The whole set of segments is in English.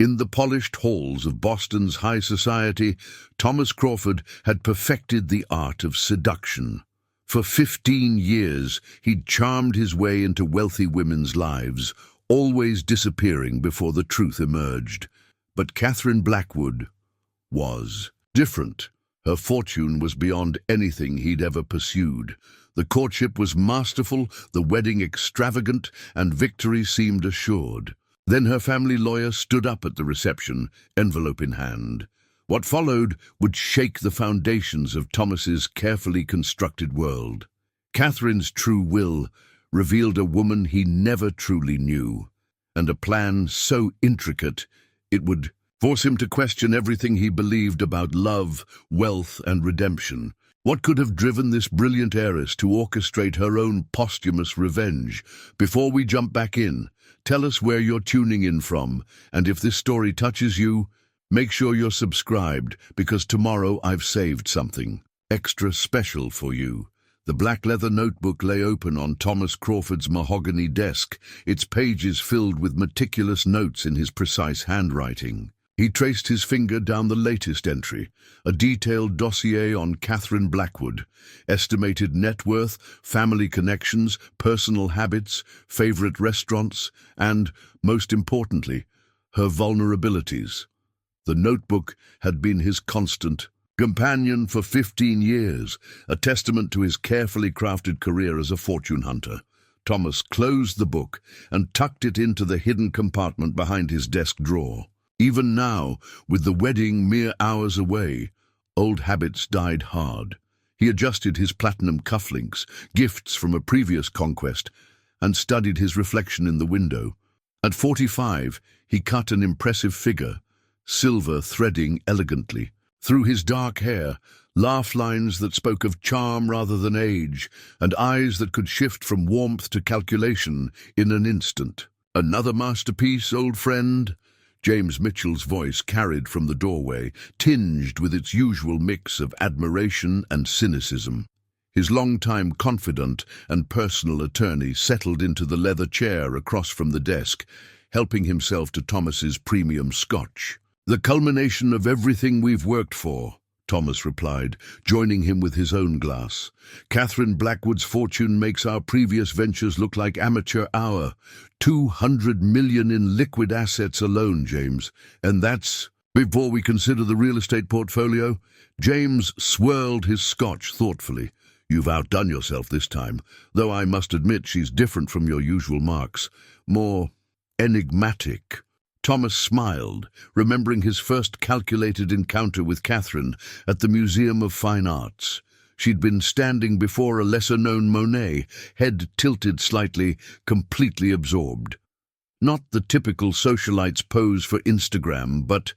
In the polished halls of Boston's high society, Thomas Crawford had perfected the art of seduction. For 15 years, he'd charmed his way into wealthy women's lives, always disappearing before the truth emerged. But Catherine Blackwood was different. Her fortune was beyond anything he'd ever pursued. The courtship was masterful, the wedding extravagant, and victory seemed assured. Then her family lawyer stood up at the reception, envelope in hand. What followed would shake the foundations of Thomas's carefully constructed world. Catherine's true will revealed a woman he never truly knew, and a plan so intricate it would force him to question everything he believed about love, wealth, and redemption. What could have driven this brilliant heiress to orchestrate her own posthumous revenge? Before we jump back in, tell us where you're tuning in from, and if this story touches you, make sure you're subscribed, because tomorrow I've saved something extra special for you. The black leather notebook lay open on Thomas Crawford's mahogany desk, its pages filled with meticulous notes in his precise handwriting. He traced his finger down the latest entry, a detailed dossier on Catherine Blackwood, estimated net worth, family connections, personal habits, favorite restaurants, and, most importantly, her vulnerabilities. The notebook had been his constant companion for 15 years, a testament to his carefully crafted career as a fortune hunter. Thomas closed the book and tucked it into the hidden compartment behind his desk drawer. Even now, with the wedding mere hours away, old habits died hard. He adjusted his platinum cufflinks, gifts from a previous conquest, and studied his reflection in the window. At 45, he cut an impressive figure, silver threading elegantly. Through his dark hair, laugh lines that spoke of charm rather than age, and eyes that could shift from warmth to calculation in an instant. "Another masterpiece, old friend?" James Mitchell's voice carried from the doorway, tinged with its usual mix of admiration and cynicism. His longtime confidant and personal attorney settled into the leather chair across from the desk, helping himself to Thomas's premium scotch. "The culmination of everything we've worked for," Thomas replied, joining him with his own glass. "Catherine Blackwood's fortune makes our previous ventures look like amateur hour. 200 million in liquid assets alone, James. And that's before we consider the real estate portfolio." James swirled his scotch thoughtfully. "You've outdone yourself this time, though I must admit she's different from your usual marks. More enigmatic." Thomas smiled, remembering his first calculated encounter with Catherine at the Museum of Fine Arts. She'd been standing before a lesser-known Monet, head tilted slightly, completely absorbed. Not the typical socialite's pose for Instagram, but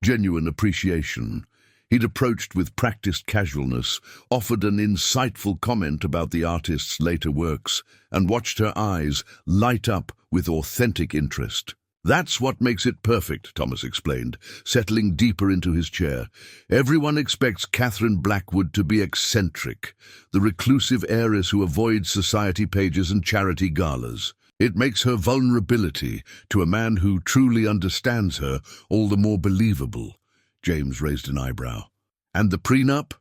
genuine appreciation. He'd approached with practiced casualness, offered an insightful comment about the artist's later works, and watched her eyes light up with authentic interest. "That's what makes it perfect," Thomas explained, settling deeper into his chair. "Everyone expects Catherine Blackwood to be eccentric, the reclusive heiress who avoids society pages and charity galas. It makes her vulnerability to a man who truly understands her all the more believable." James raised an eyebrow. "And the prenup?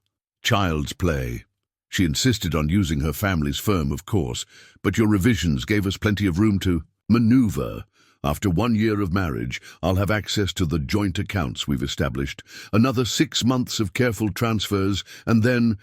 Child's play. She insisted on using her family's firm, of course, but your revisions gave us plenty of room to maneuver. After 1 year of marriage, I'll have access to the joint accounts we've established. Another 6 months of careful transfers, and then—"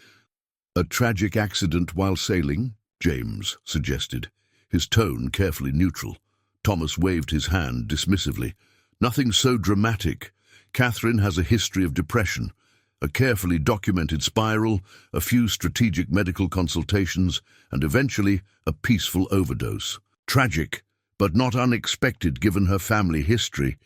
"A tragic accident while sailing," James suggested, his tone carefully neutral. Thomas waved his hand dismissively. "Nothing so dramatic. Catherine has a history of depression, a carefully documented spiral, a few strategic medical consultations, and eventually a peaceful overdose. Tragic, but not unexpected given her family history."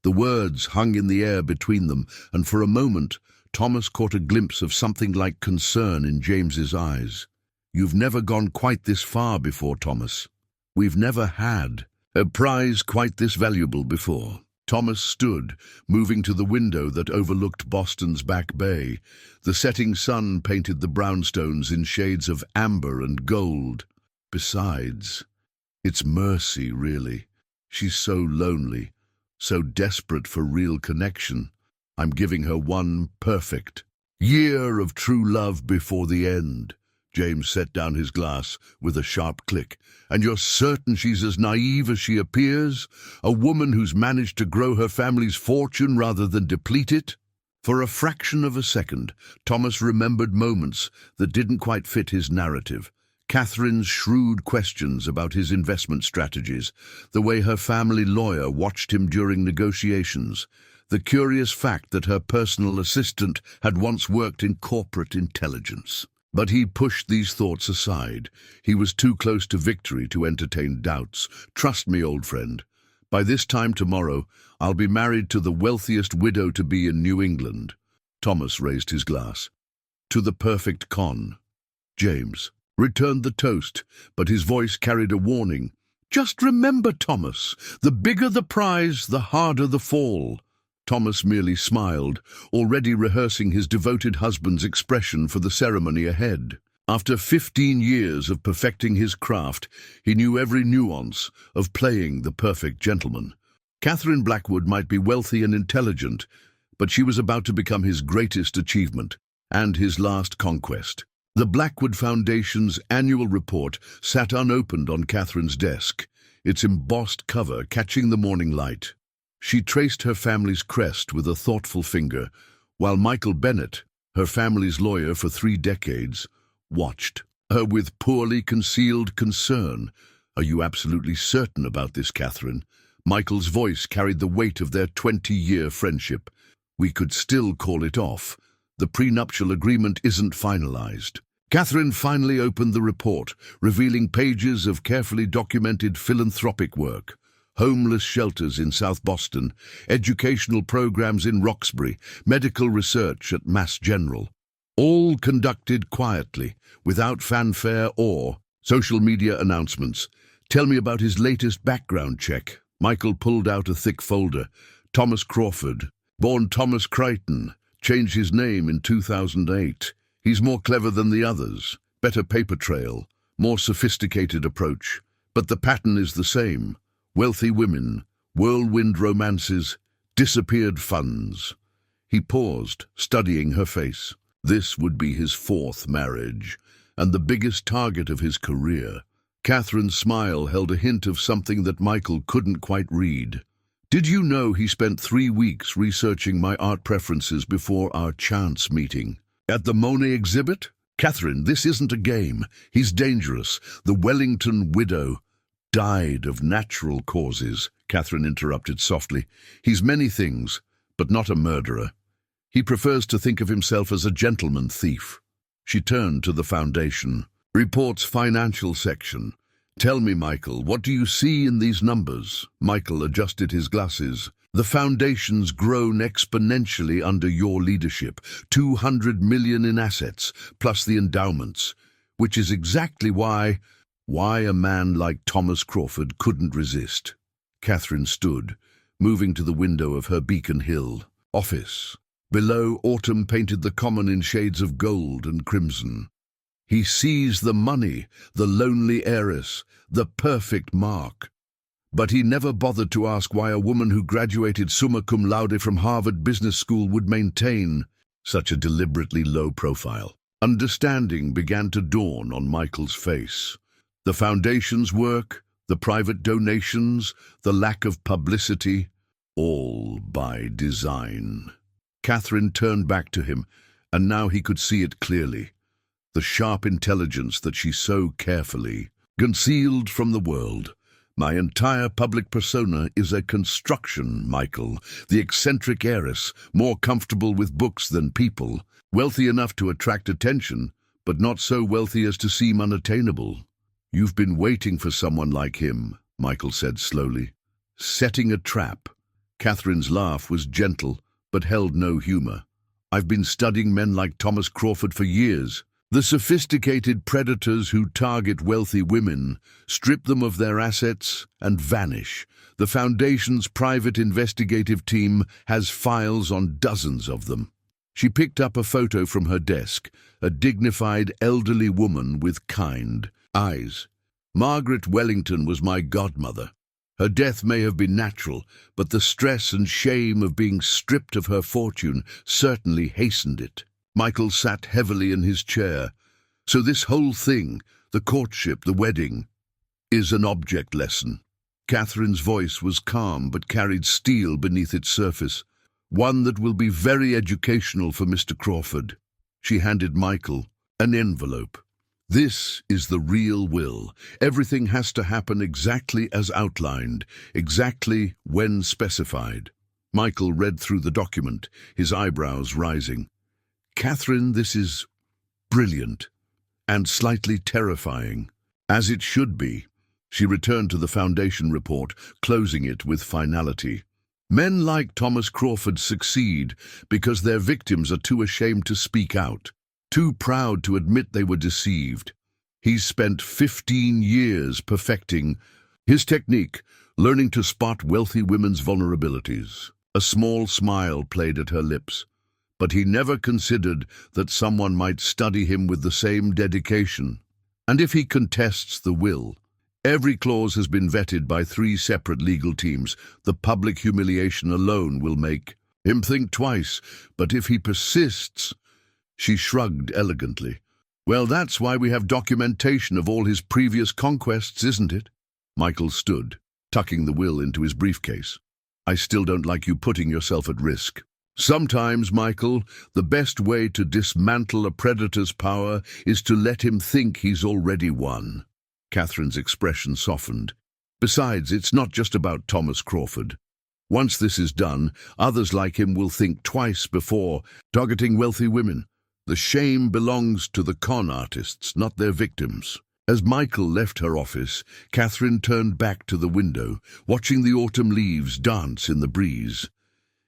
The words hung in the air between them, and for a moment Thomas caught a glimpse of something like concern in James's eyes. "You've never gone quite this far before, Thomas. We've never had a prize quite this valuable before." Thomas stood, moving to the window that overlooked Boston's Back Bay. The setting sun painted the brownstones in shades of amber and gold. "Besides, it's mercy, really. She's so lonely. So desperate for real connection, I'm giving her one perfect year of true love before the end. James set down his glass with a sharp click. And you're certain she's as naive as she appears? A woman who's managed to grow her family's fortune rather than deplete it? For a fraction of a second, Thomas remembered moments that didn't quite fit his narrative. Catherine's shrewd questions about his investment strategies, the way her family lawyer watched him during negotiations, the curious fact that her personal assistant had once worked in corporate intelligence. But he pushed these thoughts aside. He was too close to victory to entertain doubts. Trust me, old friend. By this time tomorrow, I'll be married to the wealthiest widow-to-be in New England. Thomas raised his glass. To the perfect con. James returned the toast, but his voice carried a warning. Just remember, Thomas, the bigger the prize, the harder the fall. Thomas merely smiled, already rehearsing his devoted husband's expression for the ceremony ahead. After 15 years of perfecting his craft, he knew every nuance of playing the perfect gentleman. Catherine Blackwood might be wealthy and intelligent, but she was about to become his greatest achievement and his last conquest. The Blackwood Foundation's annual report sat unopened on Catherine's desk, its embossed cover catching the morning light. She traced her family's crest with a thoughtful finger, while Michael Bennett, her family's lawyer for 3 decades, watched her with poorly concealed concern. Are you absolutely certain about this, Catherine? Michael's voice carried the weight of their 20-year friendship. We could still call it off. The prenuptial agreement isn't finalized. Catherine finally opened the report, revealing pages of carefully documented philanthropic work. Homeless shelters in South Boston, educational programs in Roxbury, medical research at Mass General. All conducted quietly, without fanfare or social media announcements. Tell me about his latest background check. Michael pulled out a thick folder. Thomas Crawford, born Thomas Crichton, changed his name in 2008. He's more clever than the others. Better paper trail, more sophisticated approach. But the pattern is the same. Wealthy women, whirlwind romances, disappeared funds. He paused, studying her face. This would be his 4th marriage, and the biggest target of his career. Catherine's smile held a hint of something that Michael couldn't quite read. Did you know he spent 3 weeks researching my art preferences before our chance meeting? At the Monet exhibit? Catherine, this isn't a game. He's dangerous. The Wellington widow died of natural causes, Catherine interrupted softly. He's many things, but not a murderer. He prefers to think of himself as a gentleman thief. She turned to the foundation. Report's financial section. Tell me, Michael, what do you see in these numbers? Michael adjusted his glasses. The foundation's grown exponentially under your leadership. 200 million in assets, plus the endowments, which is exactly why a man like Thomas Crawford couldn't resist. Catherine stood, moving to the window of her Beacon Hill office. Below, autumn painted the common in shades of gold and crimson. He sees the money, the lonely heiress, the perfect mark. But he never bothered to ask why a woman who graduated summa cum laude from Harvard Business School would maintain such a deliberately low profile. Understanding began to dawn on Michael's face. The foundation's work, the private donations, the lack of publicity, all by design. Catherine turned back to him, and now he could see it clearly. The sharp intelligence that she so carefully concealed from the world. My entire public persona is a construction, Michael. The eccentric heiress, more comfortable with books than people, wealthy enough to attract attention, but not so wealthy as to seem unattainable. You've been waiting for someone like him, Michael said slowly. Setting a trap. Catherine's laugh was gentle, but held no humor. I've been studying men like Thomas Crawford for years. The sophisticated predators who target wealthy women, strip them of their assets, and vanish. The Foundation's private investigative team has files on dozens of them. She picked up a photo from her desk, a dignified elderly woman with kind eyes. Margaret Wellington was my godmother. Her death may have been natural, but the stress and shame of being stripped of her fortune certainly hastened it. Michael sat heavily in his chair. So this whole thing, the courtship, the wedding, is an object lesson. Catherine's voice was calm but carried steel beneath its surface, one that will be very educational for Mr. Crawford. She handed Michael an envelope. This is the real will. Everything has to happen exactly as outlined, exactly when specified. Michael read through the document, his eyebrows rising. Catherine, this is brilliant and slightly terrifying, as it should be. She returned to the foundation report, closing it with finality. Men like Thomas Crawford succeed because their victims are too ashamed to speak out, too proud to admit they were deceived. He's spent 15 years perfecting his technique, learning to spot wealthy women's vulnerabilities. A small smile played at her lips, but he never considered that someone might study him with the same dedication. And if he contests the will, every clause has been vetted by 3 separate legal teams. The public humiliation alone will make him think twice. But if he persists, she shrugged elegantly. Well, that's why we have documentation of all his previous conquests, isn't it? Michael stood, tucking the will into his briefcase. I still don't like you putting yourself at risk. Sometimes, Michael, the best way to dismantle a predator's power is to let him think he's already won. Catherine's expression softened. Besides, it's not just about Thomas Crawford. Once this is done, others like him will think twice before targeting wealthy women. The shame belongs to the con artists, not their victims. As Michael left her office, Catherine turned back to the window, watching the autumn leaves dance in the breeze.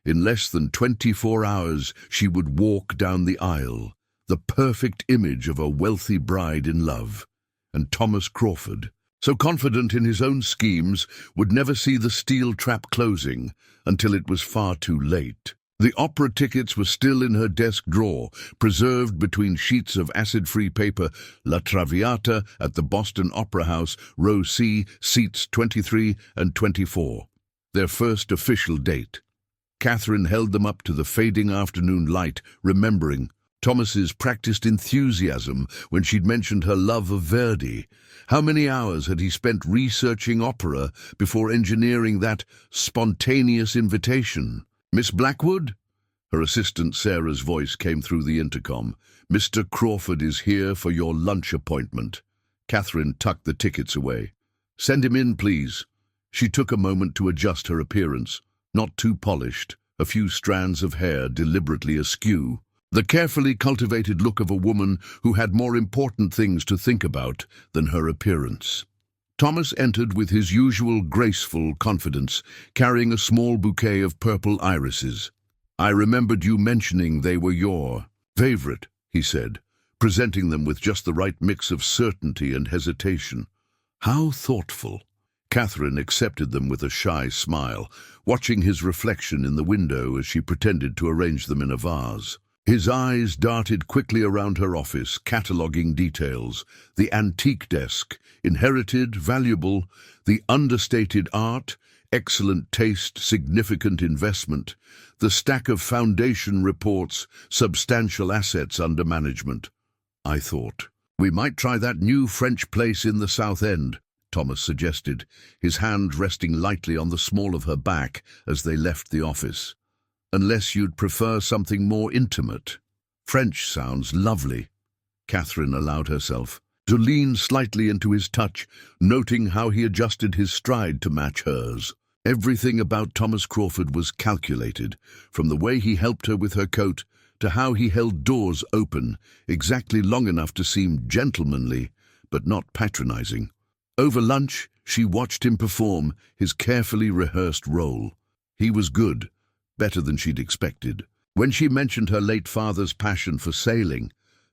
In less than 24 hours, she would walk down the aisle, the perfect image of a wealthy bride in love. And Thomas Crawford, so confident in his own schemes, would never see the steel trap closing until it was far too late. The opera tickets were still in her desk drawer, preserved between sheets of acid-free paper. La Traviata at the Boston Opera House, row C, seats 23 and 24. Their first official date. Catherine held them up to the fading afternoon light, remembering Thomas's practiced enthusiasm when she'd mentioned her love of Verdi. How many hours had he spent researching opera before engineering that spontaneous invitation? Miss Blackwood? Her assistant Sarah's voice came through the intercom. Mr. Crawford is here for your lunch appointment. Catherine tucked the tickets away. Send him in, please. She took a moment to adjust her appearance. Not too polished, a few strands of hair deliberately askew. The carefully cultivated look of a woman who had more important things to think about than her appearance. Thomas entered with his usual graceful confidence, carrying a small bouquet of purple irises. I remembered you mentioning they were your favorite, he said, presenting them with just the right mix of certainty and hesitation. How thoughtful. Catherine accepted them with a shy smile, watching his reflection in the window as she pretended to arrange them in a vase. His eyes darted quickly around her office, cataloguing details. The antique desk, inherited, valuable. The understated art, excellent taste, significant investment. The stack of foundation reports, substantial assets under management. I thought, we might try that new French place in the South End, Thomas suggested, his hand resting lightly on the small of her back as they left the office. Unless you'd prefer something more intimate. French sounds lovely. Catherine allowed herself to lean slightly into his touch, noting how he adjusted his stride to match hers. Everything about Thomas Crawford was calculated, from the way he helped her with her coat to how he held doors open, exactly long enough to seem gentlemanly, but not patronizing. Over lunch, she watched him perform his carefully rehearsed role. He was good. Better than she'd expected. When she mentioned her late father's passion for sailing,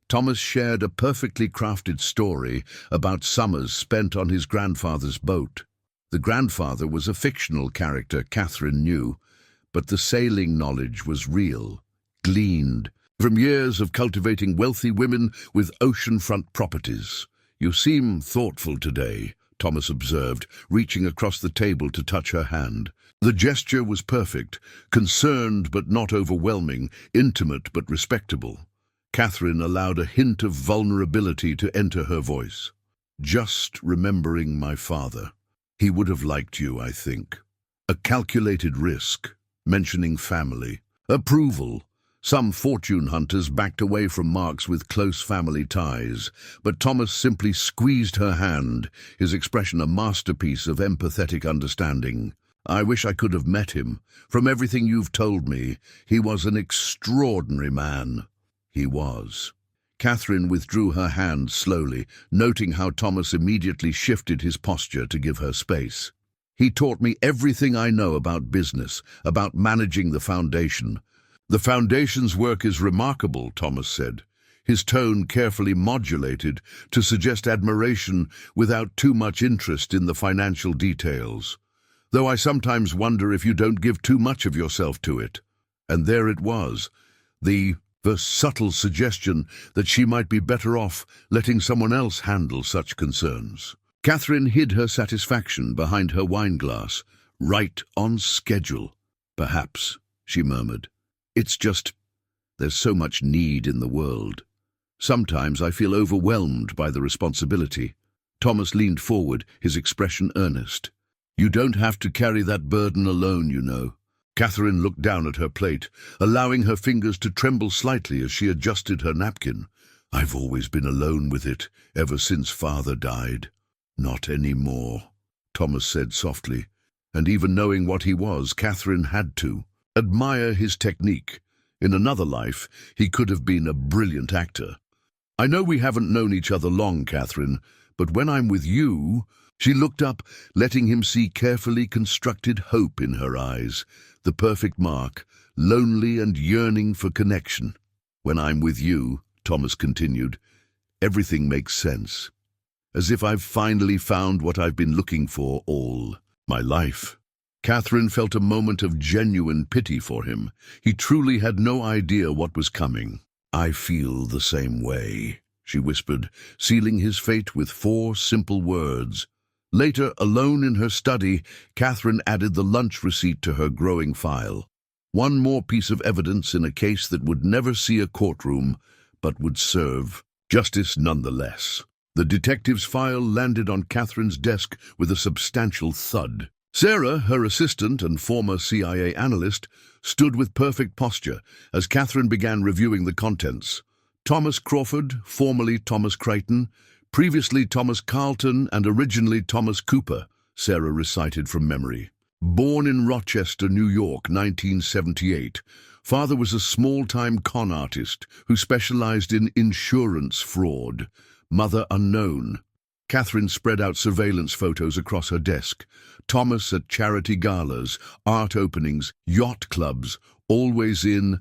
Thomas shared a perfectly crafted story about summers spent on his grandfather's boat. The grandfather was a fictional character, Catherine knew, but the sailing knowledge was real, gleaned from years of cultivating wealthy women with oceanfront properties. You seem thoughtful today, Thomas observed, reaching across the table to touch her hand. The gesture was perfect, concerned but not overwhelming, intimate but respectable. Catherine allowed a hint of vulnerability to enter her voice. "Just remembering my father. He would have liked you, I think. A calculated risk, mentioning family. Approval. Some fortune hunters backed away from marks with close family ties, but Thomas simply squeezed her hand, his expression a masterpiece of empathetic understanding. I wish I could have met him. From everything you've told me, he was an extraordinary man." He was. Catherine withdrew her hand slowly, noting how Thomas immediately shifted his posture to give her space. "He taught me everything I know about business, about managing the foundation." "The foundation's work is remarkable," Thomas said, his tone carefully modulated to suggest admiration without too much interest in the financial details. "Though I sometimes wonder if you don't give too much of yourself to it." And there it was, the subtle suggestion that she might be better off letting someone else handle such concerns. Catherine hid her satisfaction behind her wineglass. "Right on schedule, perhaps," she murmured. "It's just, there's so much need in the world. Sometimes I feel overwhelmed by the responsibility." Thomas leaned forward, his expression earnest. "You don't have to carry that burden alone, you know." Catherine looked down at her plate, allowing her fingers to tremble slightly as she adjusted her napkin. "I've always been alone with it, ever since Father died." "Not anymore," Thomas said softly, and even knowing what he was, Catherine had to admire his technique. In another life, he could have been a brilliant actor. "I know we haven't known each other long, Catherine, but when I'm with you—" She looked up, letting him see carefully constructed hope in her eyes, the perfect mark, lonely and yearning for connection. "When I'm with you," Thomas continued, "everything makes sense. As if I've finally found what I've been looking for all my life." Catherine felt a moment of genuine pity for him. He truly had no idea what was coming. "I feel the same way," she whispered, sealing his fate with 4 simple words. Later, alone in her study, Catherine added the lunch receipt to her growing file. One more piece of evidence in a case that would never see a courtroom, but would serve justice nonetheless. The detective's file landed on Catherine's desk with a substantial thud. Sarah, her assistant and former CIA analyst, stood with perfect posture as Catherine began reviewing the contents. Thomas Crawford, formerly Thomas Crichton, previously Thomas Carlton and originally Thomas Cooper, Sarah recited from memory. Born in Rochester, New York, 1978, father was a small-time con artist who specialized in insurance fraud. Mother unknown. Catherine spread out surveillance photos across her desk. Thomas at charity galas, art openings, yacht clubs, always in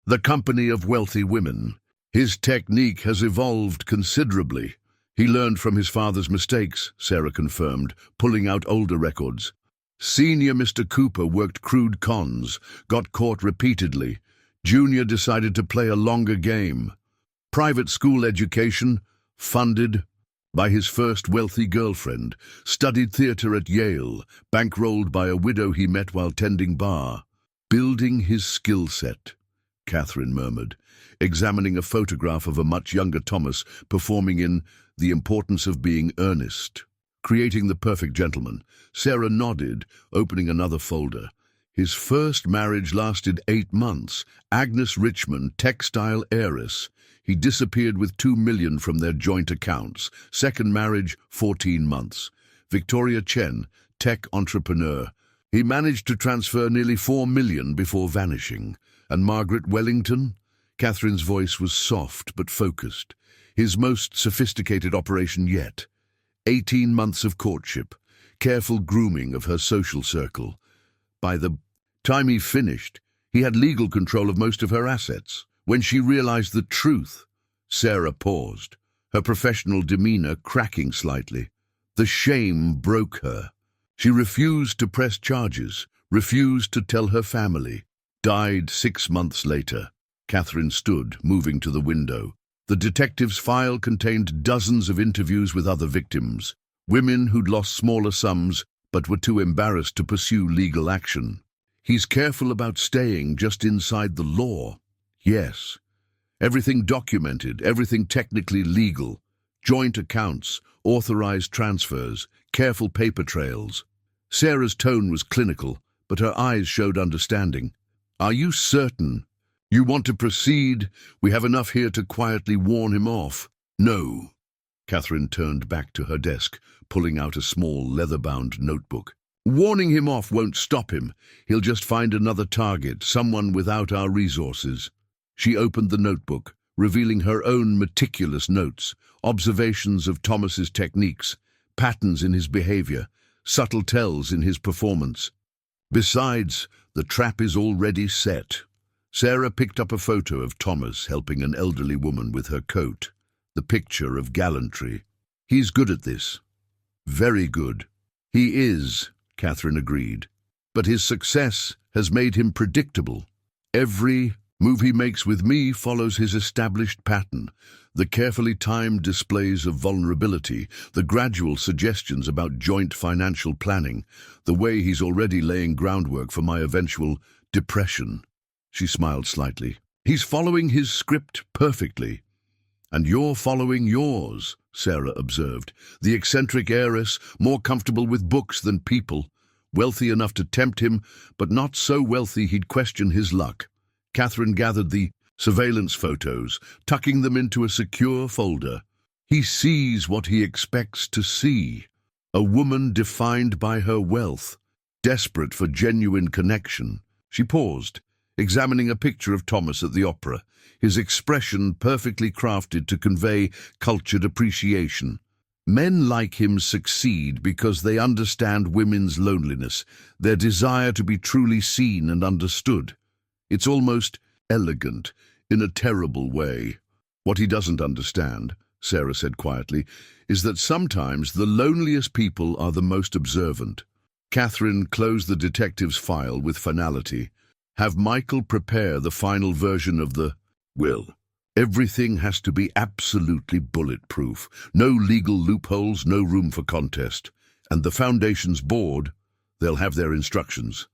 the company of wealthy women. His technique has evolved considerably. He learned from his father's mistakes, Sarah confirmed, pulling out older records. Senior Mr. Cooper worked crude cons, got caught repeatedly. Junior decided to play a longer game. Private school education, funded by his first wealthy girlfriend, studied theater at Yale, bankrolled by a widow he met while tending bar. Building his skill set, Catherine murmured, examining a photograph of a much younger Thomas performing in The Importance of Being Earnest. Creating the perfect gentleman. Sarah nodded, opening another folder. His first marriage lasted 8 months. Agnes Richmond, textile heiress. He disappeared with $2 million from their joint accounts. Second marriage, 14 months. Victoria Chen, tech entrepreneur. He managed to transfer nearly $4 million before vanishing. And Margaret Wellington? Catherine's voice was soft but focused. His most sophisticated operation yet. 18 months of courtship, careful grooming of her social circle. By the time he finished, he had legal control of most of her assets. When she realized the truth, Sarah paused, her professional demeanor cracking slightly. The shame broke her. She refused to press charges, refused to tell her family. Died 6 months later. Catherine stood, moving to the window. The detective's file contained dozens of interviews with other victims. women who'd lost smaller sums but were too embarrassed to pursue legal action. He's careful about staying just inside the law. Yes. Everything documented, everything technically legal. Joint accounts, authorized transfers, careful paper trails. Sarah's tone was clinical, but her eyes showed understanding. Are you certain you want to proceed? We have enough here to quietly warn him off. No. Catherine turned back to her desk, pulling out a small leather-bound notebook. Warning him off won't stop him. He'll just find another target, someone without our resources. She opened the notebook, revealing her own meticulous notes, observations of Thomas's techniques, patterns in his behavior, subtle tells in his performance. Besides, the trap is already set. Sarah picked up a photo of Thomas helping an elderly woman with her coat, the picture of gallantry. He's good at this. Very good. He is, Catherine agreed. But his success has made him predictable. Every move he makes with me follows his established pattern. The carefully timed displays of vulnerability, the gradual suggestions about joint financial planning, the way he's already laying groundwork for my eventual depression. She smiled slightly. He's following his script perfectly. And you're following yours, Sarah observed. The eccentric heiress, more comfortable with books than people, wealthy enough to tempt him, but not so wealthy he'd question his luck. Catherine gathered the surveillance photos, tucking them into a secure folder. He sees what he expects to see. A woman defined by her wealth, desperate for genuine connection. She paused, examining a picture of Thomas at the opera, his expression perfectly crafted to convey cultured appreciation. Men like him succeed because they understand women's loneliness, their desire to be truly seen and understood. It's almost elegant, in a terrible way. What he doesn't understand, Sarah said quietly, is that sometimes the loneliest people are the most observant. Catherine closed the detective's file with finality. Have Michael prepare the final version of the will. Everything has to be absolutely bulletproof. No legal loopholes, no room for contest. And the Foundation's board, they'll have their instructions.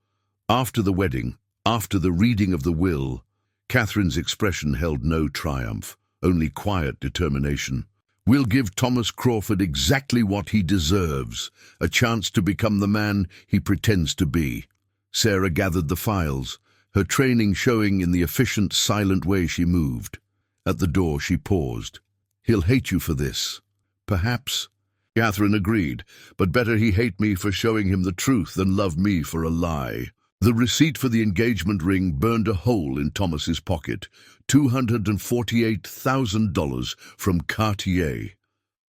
After the wedding, after the reading of the will, Catherine's expression held no triumph, only quiet determination. We'll give Thomas Crawford exactly what he deserves, a chance to become the man he pretends to be. Sarah gathered the files, her training showing in the efficient, silent way she moved. At the door she paused. He'll hate you for this. Perhaps. Catherine agreed, but better he hate me for showing him the truth than love me for a lie. The receipt for the engagement ring burned a hole in Thomas's pocket. $248,000 from Cartier.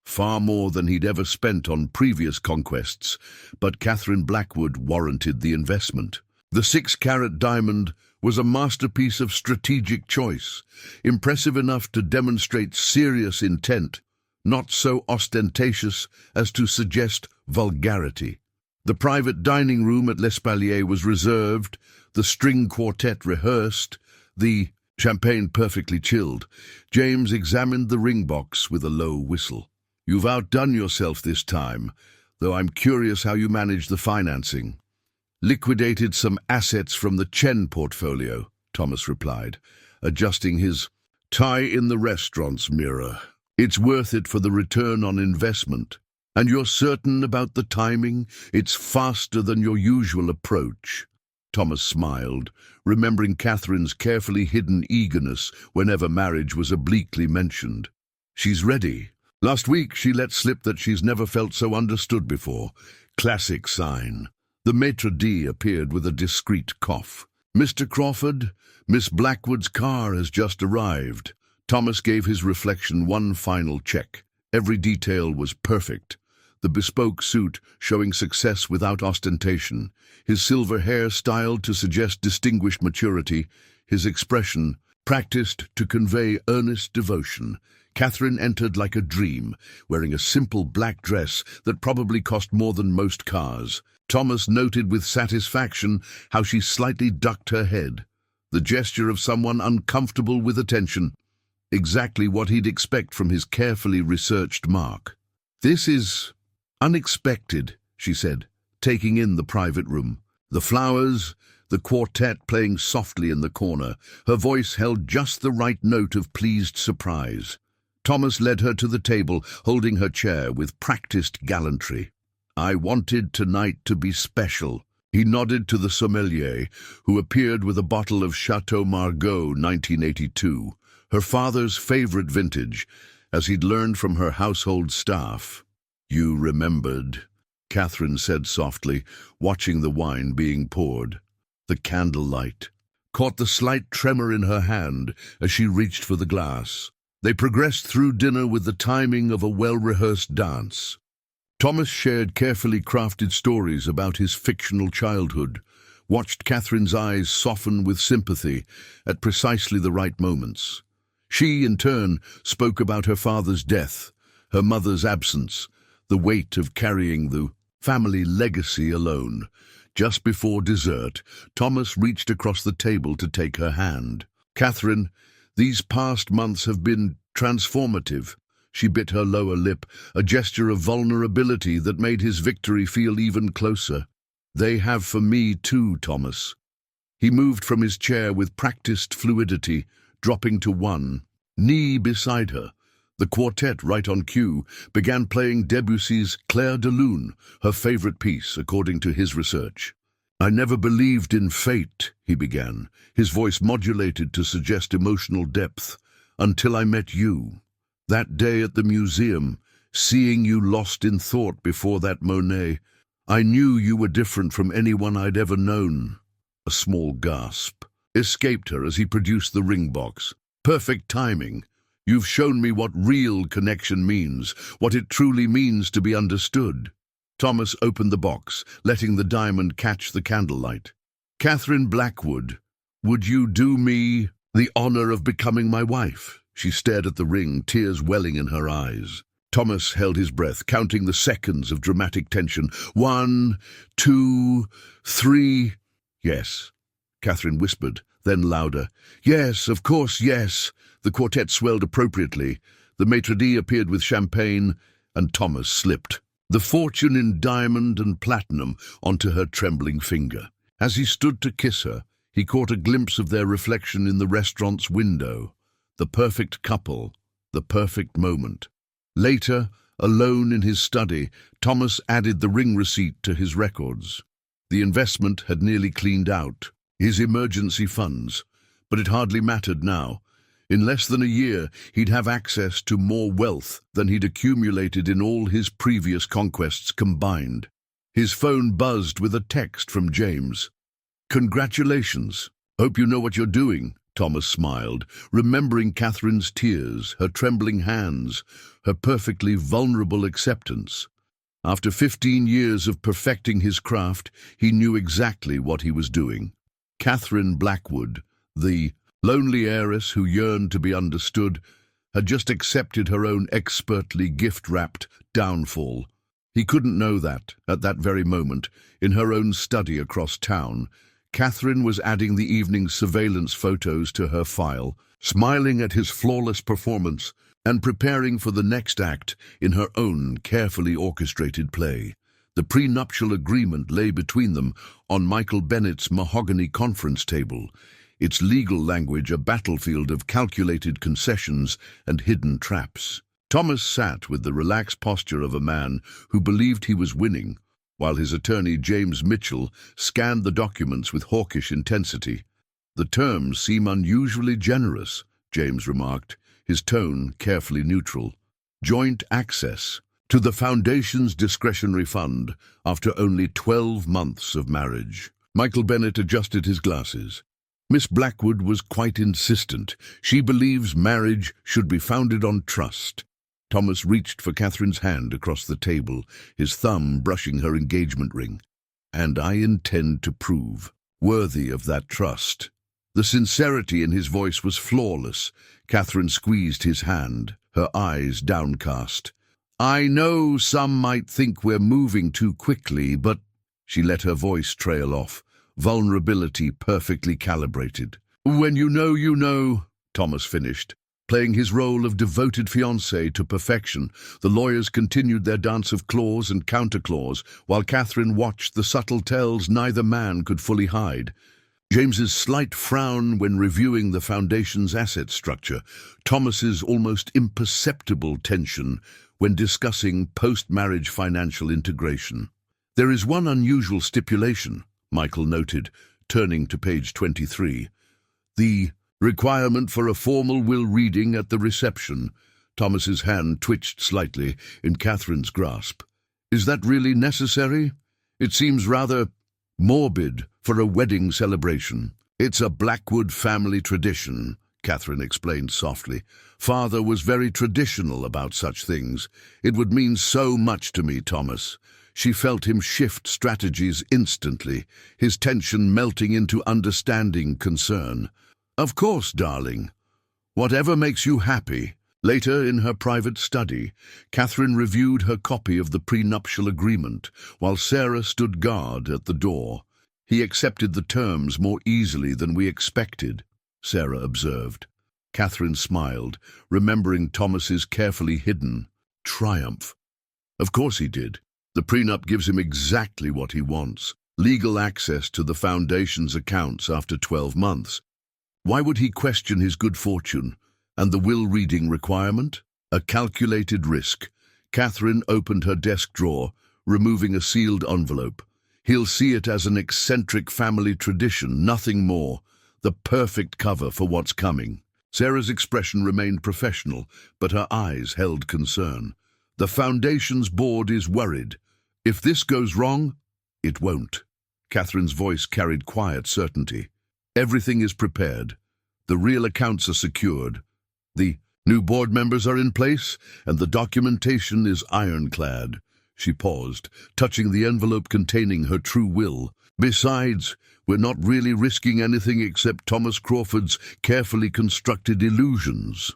Far more than he'd ever spent on previous conquests, but Catherine Blackwood warranted the investment. The 6-carat diamond was a masterpiece of strategic choice, impressive enough to demonstrate serious intent, not so ostentatious as to suggest vulgarity. The private dining room at L'Espalier was reserved, the string quartet rehearsed, the champagne perfectly chilled. James examined the ring box with a low whistle. You've outdone yourself this time, though I'm curious how you managed the financing. Liquidated some assets from the Chen portfolio, Thomas replied, adjusting his tie in the restaurant's mirror. It's worth it for the return on investment. And you're certain about the timing? It's faster than your usual approach. Thomas smiled, remembering Catherine's carefully hidden eagerness whenever marriage was obliquely mentioned. She's ready. Last week she let slip that she's never felt so understood before. Classic sign. The maitre d' appeared with a discreet cough. Mr. Crawford, Miss Blackwood's car has just arrived. Thomas gave his reflection one final check. Every detail was perfect. The bespoke suit showing success without ostentation, his silver hair styled to suggest distinguished maturity, his expression practiced to convey earnest devotion. Catherine entered like a dream, wearing a simple black dress that probably cost more than most cars. Thomas noted with satisfaction how she slightly ducked her head, the gesture of someone uncomfortable with attention, exactly what he'd expect from his carefully researched mark. This is Unexpected, she said, taking in the private room. The flowers, the quartet playing softly in the corner, her voice held just the right note of pleased surprise. Thomas led her to the table, holding her chair with practiced gallantry. "I wanted tonight to be special." He nodded to the sommelier, who appeared with a bottle of Chateau Margaux 1982, her father's favorite vintage, as he'd learned from her household staff. "You remembered," Catherine said softly, watching the wine being poured. The candlelight caught the slight tremor in her hand as she reached for the glass. They progressed through dinner with the timing of a well-rehearsed dance. Thomas shared carefully crafted stories about his fictional childhood, watched Catherine's eyes soften with sympathy at precisely the right moments. She, in turn, spoke about her father's death, her mother's absence, the weight of carrying the family legacy alone. Just before dessert, Thomas reached across the table to take her hand. "Catherine, these past months have been transformative." She bit her lower lip, a gesture of vulnerability that made his victory feel even closer. "They have for me too, Thomas." He moved from his chair with practiced fluidity, dropping to one knee beside her. The quartet, right on cue, began playing Debussy's Clair de Lune, her favorite piece, according to his research. "I never believed in fate," he began, his voice modulated to suggest emotional depth, "until I met you. That day at the museum, seeing you lost in thought before that Monet, I knew you were different from anyone I'd ever known." A small gasp escaped her as he produced the ring box. "Perfect timing. You've shown me what real connection means, what it truly means to be understood." Thomas opened the box, letting the diamond catch the candlelight. "Catherine Blackwood, would you do me the honor of becoming my wife?" She stared at the ring, tears welling in her eyes. Thomas held his breath, counting the seconds of dramatic tension. 1, 2, 3... "Yes," Catherine whispered, then louder. "Yes, of course, yes." The quartet swelled appropriately. The maitre d' appeared with champagne, and Thomas slipped the fortune in diamond and platinum onto her trembling finger. As he stood to kiss her, he caught a glimpse of their reflection in the restaurant's window. The perfect couple, the perfect moment. Later, alone in his study, Thomas added the ring receipt to his records. The investment had nearly cleaned out his emergency funds, but it hardly mattered now. In less than a year, he'd have access to more wealth than he'd accumulated in all his previous conquests combined. His phone buzzed with a text from James. "Congratulations. Hope you know what you're doing." Thomas smiled, remembering Catherine's tears, her trembling hands, her perfectly vulnerable acceptance. After 15 years of perfecting his craft, he knew exactly what he was doing. Catherine Blackwood, the lonely heiress who yearned to be understood, had just accepted her own expertly gift-wrapped downfall. He couldn't know that, at that very moment, in her own study across town, Catherine was adding the evening's surveillance photos to her file, smiling at his flawless performance, and preparing for the next act in her own carefully orchestrated play. The prenuptial agreement lay between them on Michael Bennett's mahogany conference table, its legal language a battlefield of calculated concessions and hidden traps. Thomas sat with the relaxed posture of a man who believed he was winning, while his attorney James Mitchell scanned the documents with hawkish intensity. "The terms seem unusually generous," James remarked, his tone carefully neutral. "Joint access to the Foundation's discretionary fund after only 12 months of marriage." Michael Bennett adjusted his glasses. "Miss Blackwood was quite insistent. She believes marriage should be founded on trust." Thomas reached for Catherine's hand across the table, his thumb brushing her engagement ring. "And I intend to prove worthy of that trust." The sincerity in his voice was flawless. Catherine squeezed his hand, her eyes downcast. "I know some might think we're moving too quickly, but—" She let her voice trail off, vulnerability perfectly calibrated. "When you know, you know," Thomas finished, playing his role of devoted fiancé to perfection. The lawyers continued their dance of clause and counterclause, while Catherine watched the subtle tells neither man could fully hide. James's slight frown when reviewing the foundation's asset structure, Thomas's almost imperceptible tension when discussing post-marriage financial integration. "There is one unusual stipulation," Michael noted, turning to page 23. "The requirement for a formal will reading at the reception." Thomas's hand twitched slightly in Catherine's grasp. "Is that really necessary? It seems rather morbid for a wedding celebration." "It's a Blackwood family tradition," Catherine explained softly. "Father was very traditional about such things. It would mean so much to me, Thomas." She felt him shift strategies instantly, his tension melting into understanding concern. "Of course, darling. Whatever makes you happy." Later, in her private study, Catherine reviewed her copy of the prenuptial agreement, while Sarah stood guard at the door. "He accepted the terms more easily than we expected," Sarah observed. Catherine smiled, remembering Thomas's carefully hidden triumph. "Of course he did. The prenup gives him exactly what he wants, legal access to the foundation's accounts after 12 months. Why would he question his good fortune? And the will reading requirement? A calculated risk." Catherine opened her desk drawer, removing a sealed envelope. "He'll see it as an eccentric family tradition, nothing more. The perfect cover for what's coming." Sarah's expression remained professional, but her eyes held concern. "The foundation's board is worried. If this goes wrong, it won't." Catherine's voice carried quiet certainty. "Everything is prepared. The real accounts are secured. The new board members are in place, and the documentation is ironclad." She paused, touching the envelope containing her true will. "Besides, we're not really risking anything except Thomas Crawford's carefully constructed illusions."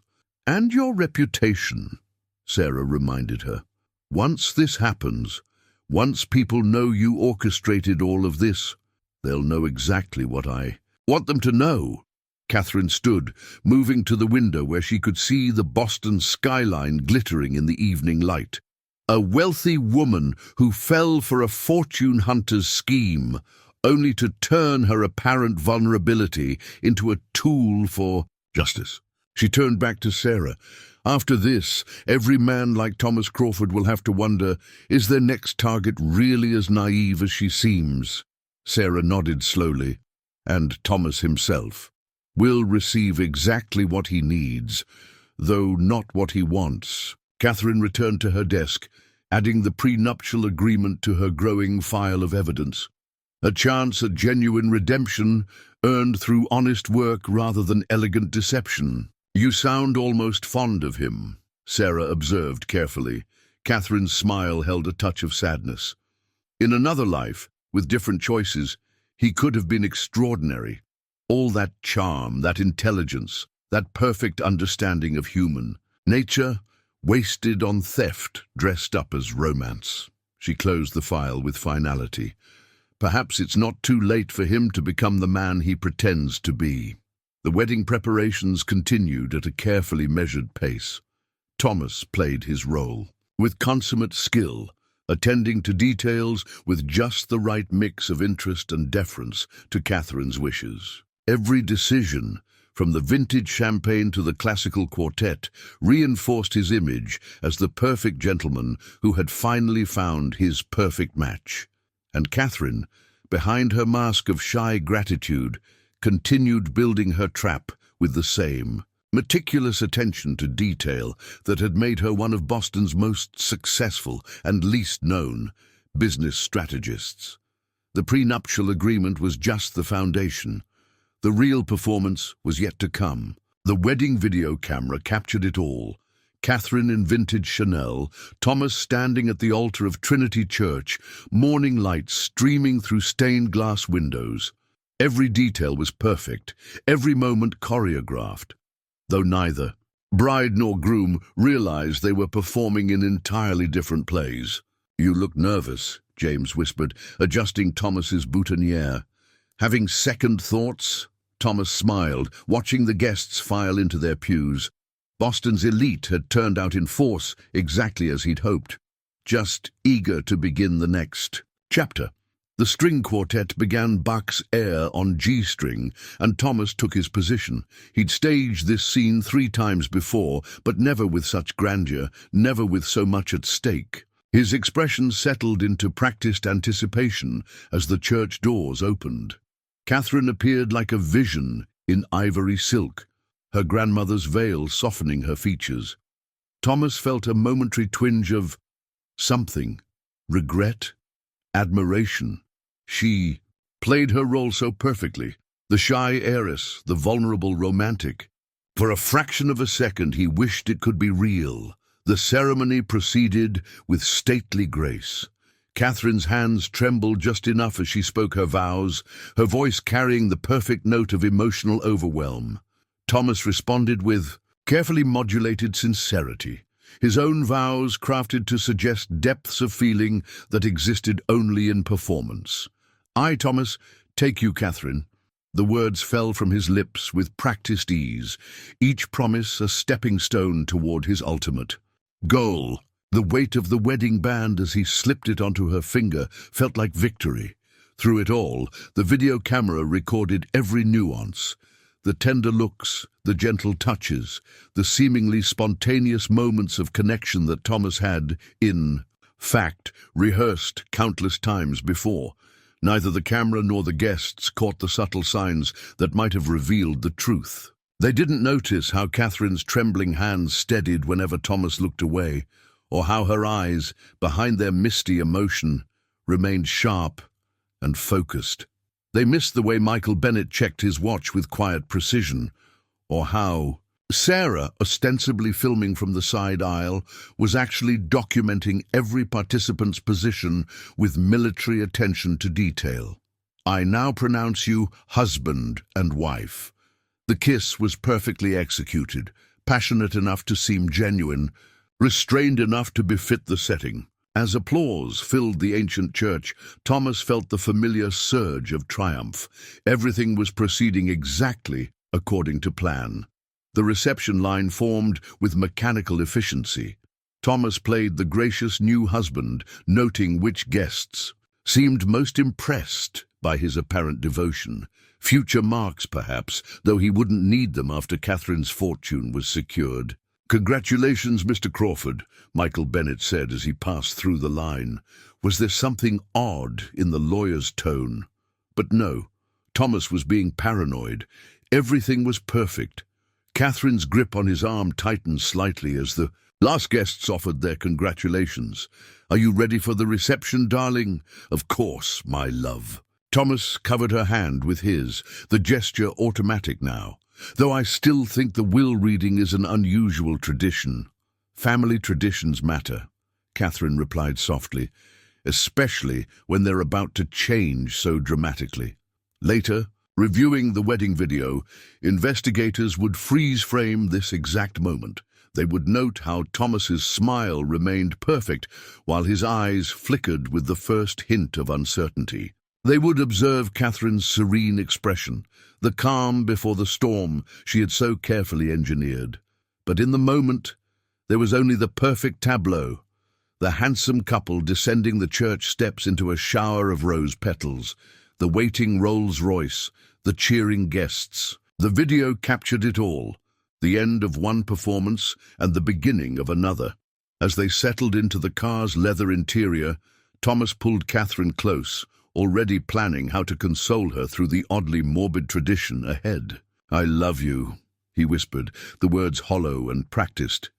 "And your reputation," Sarah reminded her. "Once this happens, once people know you orchestrated all of this, they'll know exactly what I want them to know." Catherine stood, moving to the window where she could see the Boston skyline glittering in the evening light. "A wealthy woman who fell for a fortune hunter's scheme, only to turn her apparent vulnerability into a tool for justice." She turned back to Sarah. "After this, every man like Thomas Crawford will have to wonder, is their next target really as naive as she seems?" Sarah nodded slowly. "And Thomas himself will receive exactly what he needs, though not what he wants." Catherine returned to her desk, adding the prenuptial agreement to her growing file of evidence. "A chance at genuine redemption, earned through honest work rather than elegant deception." "You sound almost fond of him," Sarah observed carefully. Catherine's smile held a touch of sadness. "In another life, with different choices, he could have been extraordinary. All that charm, that intelligence, that perfect understanding of human nature, wasted on theft dressed up as romance." She closed the file with finality. "Perhaps it's not too late for him to become the man he pretends to be." The wedding preparations continued at a carefully measured pace. Thomas played his role with consummate skill, attending to details with just the right mix of interest and deference to Catherine's wishes. Every decision, from the vintage champagne to the classical quartet, reinforced his image as the perfect gentleman who had finally found his perfect match. And Catherine, behind her mask of shy gratitude, continued building her trap with the same meticulous attention to detail that had made her one of Boston's most successful and least known business strategists. The prenuptial agreement was just the foundation. The real performance was yet to come. The wedding video camera captured it all. Catherine in vintage Chanel, Thomas standing at the altar of Trinity Church, morning lights streaming through stained glass windows. Every detail was perfect, every moment choreographed, though neither bride nor groom realized they were performing in entirely different plays. "You look nervous," James whispered, adjusting Thomas's boutonniere. "Having second thoughts?" Thomas smiled, watching the guests file into their pews. Boston's elite had turned out in force exactly as he'd hoped, just eager to begin the next chapter. The string quartet began Bach's air on G string, and Thomas took his position. He'd staged this scene 3 times before, but never with such grandeur, never with so much at stake. His expression settled into practiced anticipation as the church doors opened. Catherine appeared like a vision in ivory silk, her grandmother's veil softening her features. Thomas felt a momentary twinge of something, regret, admiration. She played her role so perfectly, the shy heiress, the vulnerable romantic. For a fraction of a second he wished it could be real. The ceremony proceeded with stately grace. Catherine's hands trembled just enough as she spoke her vows, her voice carrying the perfect note of emotional overwhelm. Thomas responded with carefully modulated sincerity, his own vows crafted to suggest depths of feeling that existed only in performance. "I, Thomas, take you, Catherine." The words fell from his lips with practiced ease, each promise a stepping stone toward his ultimate goal. The weight of the wedding band as he slipped it onto her finger felt like victory. Through it all, the video camera recorded every nuance. The tender looks, the gentle touches, the seemingly spontaneous moments of connection that Thomas had, in fact, rehearsed countless times before. Neither the camera nor the guests caught the subtle signs that might have revealed the truth. They didn't notice how Catherine's trembling hands steadied whenever Thomas looked away, or how her eyes, behind their misty emotion, remained sharp and focused. They missed the way Michael Bennett checked his watch with quiet precision, or how Sarah, ostensibly filming from the side aisle, was actually documenting every participant's position with military attention to detail. "I now pronounce you husband and wife." The kiss was perfectly executed, passionate enough to seem genuine, restrained enough to befit the setting. As applause filled the ancient church, Thomas felt the familiar surge of triumph. Everything was proceeding exactly according to plan. The reception line formed with mechanical efficiency. Thomas played the gracious new husband, noting which guests seemed most impressed by his apparent devotion. Future marks, perhaps, though he wouldn't need them after Catherine's fortune was secured. "Congratulations, Mr. Crawford," Michael Bennett said as he passed through the line. Was there something odd in the lawyer's tone? But no, Thomas was being paranoid. Everything was perfect. Catherine's grip on his arm tightened slightly as the last guests offered their congratulations. "Are you ready for the reception, darling?" "Of course, my love." Thomas covered her hand with his, the gesture automatic now. "Though I still think the will reading is an unusual tradition." "Family traditions matter," Catherine replied softly, "especially when they're about to change so dramatically." Later, reviewing the wedding video, investigators would freeze-frame this exact moment. They would note how Thomas's smile remained perfect while his eyes flickered with the first hint of uncertainty. They would observe Catherine's serene expression, the calm before the storm she had so carefully engineered. But in the moment, there was only the perfect tableau, the handsome couple descending the church steps into a shower of rose petals, the waiting Rolls-Royce, the cheering guests. The video captured it all, the end of one performance and the beginning of another. As they settled into the car's leather interior, Thomas pulled Catherine close, already planning how to console her through the oddly morbid tradition ahead. "I love you," he whispered, the words hollow and practiced.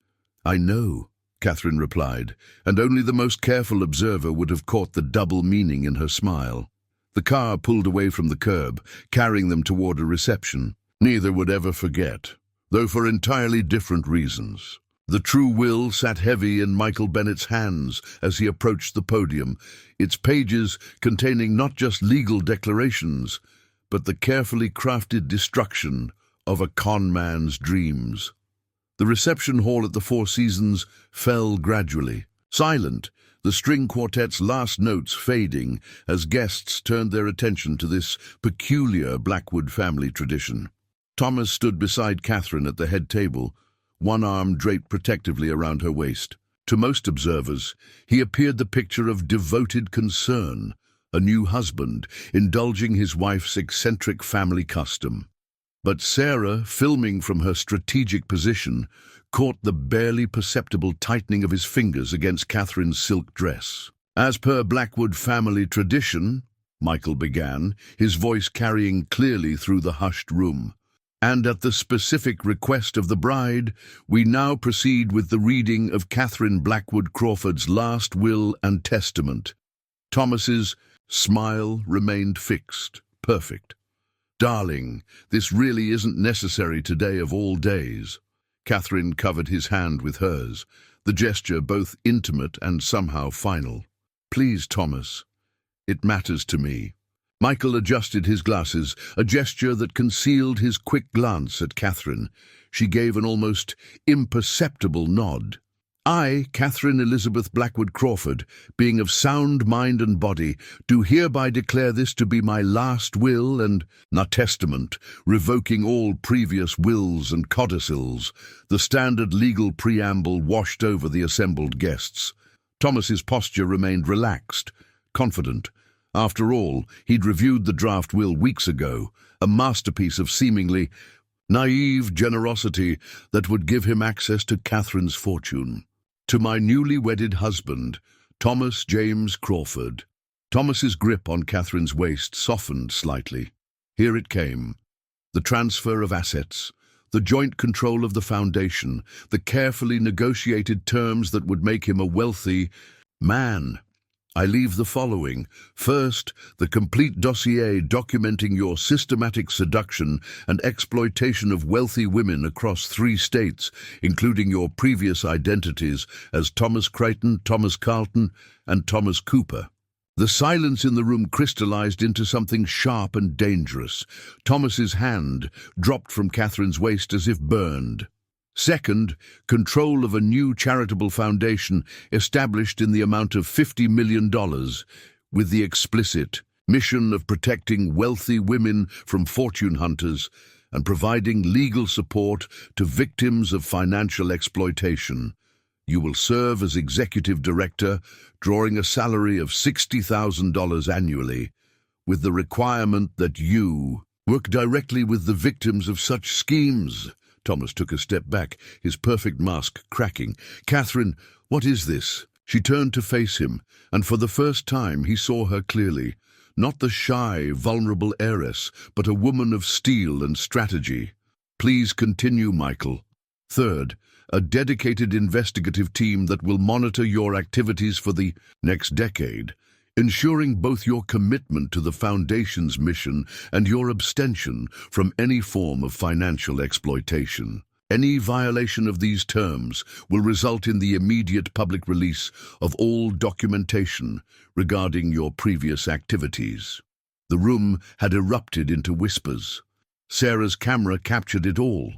"I know," Catherine replied, and only the most careful observer would have caught the double meaning in her smile. The car pulled away from the curb, carrying them toward a reception. Neither would ever forget, though for entirely different reasons. The true will sat heavy in Michael Bennett's hands as he approached the podium, its pages containing not just legal declarations, but the carefully crafted destruction of a con man's dreams. The reception hall at the Four Seasons fell gradually, silent, the string quartet's last notes fading as guests turned their attention to this peculiar Blackwood family tradition. Thomas stood beside Catherine at the head table, one arm draped protectively around her waist. To most observers, he appeared the picture of devoted concern, a new husband, indulging his wife's eccentric family custom. But Sarah, filming from her strategic position, caught the barely perceptible tightening of his fingers against Catherine's silk dress. "As per Blackwood family tradition," Michael began, his voice carrying clearly through the hushed room, "and at the specific request of the bride, we now proceed with the reading of Catherine Blackwood Crawford's last will and testament." Thomas's smile remained fixed, perfect. "Darling, this really isn't necessary today of all days." Catherine covered his hand with hers, the gesture both intimate and somehow final. "Please, Thomas, it matters to me." Michael adjusted his glasses, a gesture that concealed his quick glance at Catherine. She gave an almost imperceptible nod. "I, Catherine Elizabeth Blackwood Crawford, being of sound mind and body, do hereby declare this to be my last will and testament, revoking all previous wills and codicils." The standard legal preamble washed over the assembled guests. Thomas's posture remained relaxed, confident. After all, he'd reviewed the draft will weeks ago, a masterpiece of seemingly naive generosity that would give him access to Catherine's fortune. "To my newly wedded husband, Thomas James Crawford." Thomas's grip on Catherine's waist softened slightly. Here it came. The transfer of assets, the joint control of the foundation, the carefully negotiated terms that would make him a wealthy man. "I leave the following. First, the complete dossier documenting your systematic seduction and exploitation of wealthy women across 3 states, including your previous identities as Thomas Crichton, Thomas Carlton, and Thomas Cooper." The silence in the room crystallized into something sharp and dangerous. Thomas's hand dropped from Catherine's waist as if burned. Second, control of a new charitable foundation established in the amount of $50 million, with the explicit mission of protecting wealthy women from fortune hunters and providing legal support to victims of financial exploitation. You will serve as executive director, drawing a salary of $60,000 annually, with the requirement that you work directly with the victims of such schemes. Thomas took a step back, his perfect mask cracking. "Catherine, what is this?" She turned to face him, and for the first time he saw her clearly. Not the shy, vulnerable heiress, but a woman of steel and strategy. "Please continue, Michael." "Third, a dedicated investigative team that will monitor your activities for the next decade, ensuring both your commitment to the Foundation's mission and your abstention from any form of financial exploitation. Any violation of these terms will result in the immediate public release of all documentation regarding your previous activities." The room had erupted into whispers. Sarah's camera captured it all.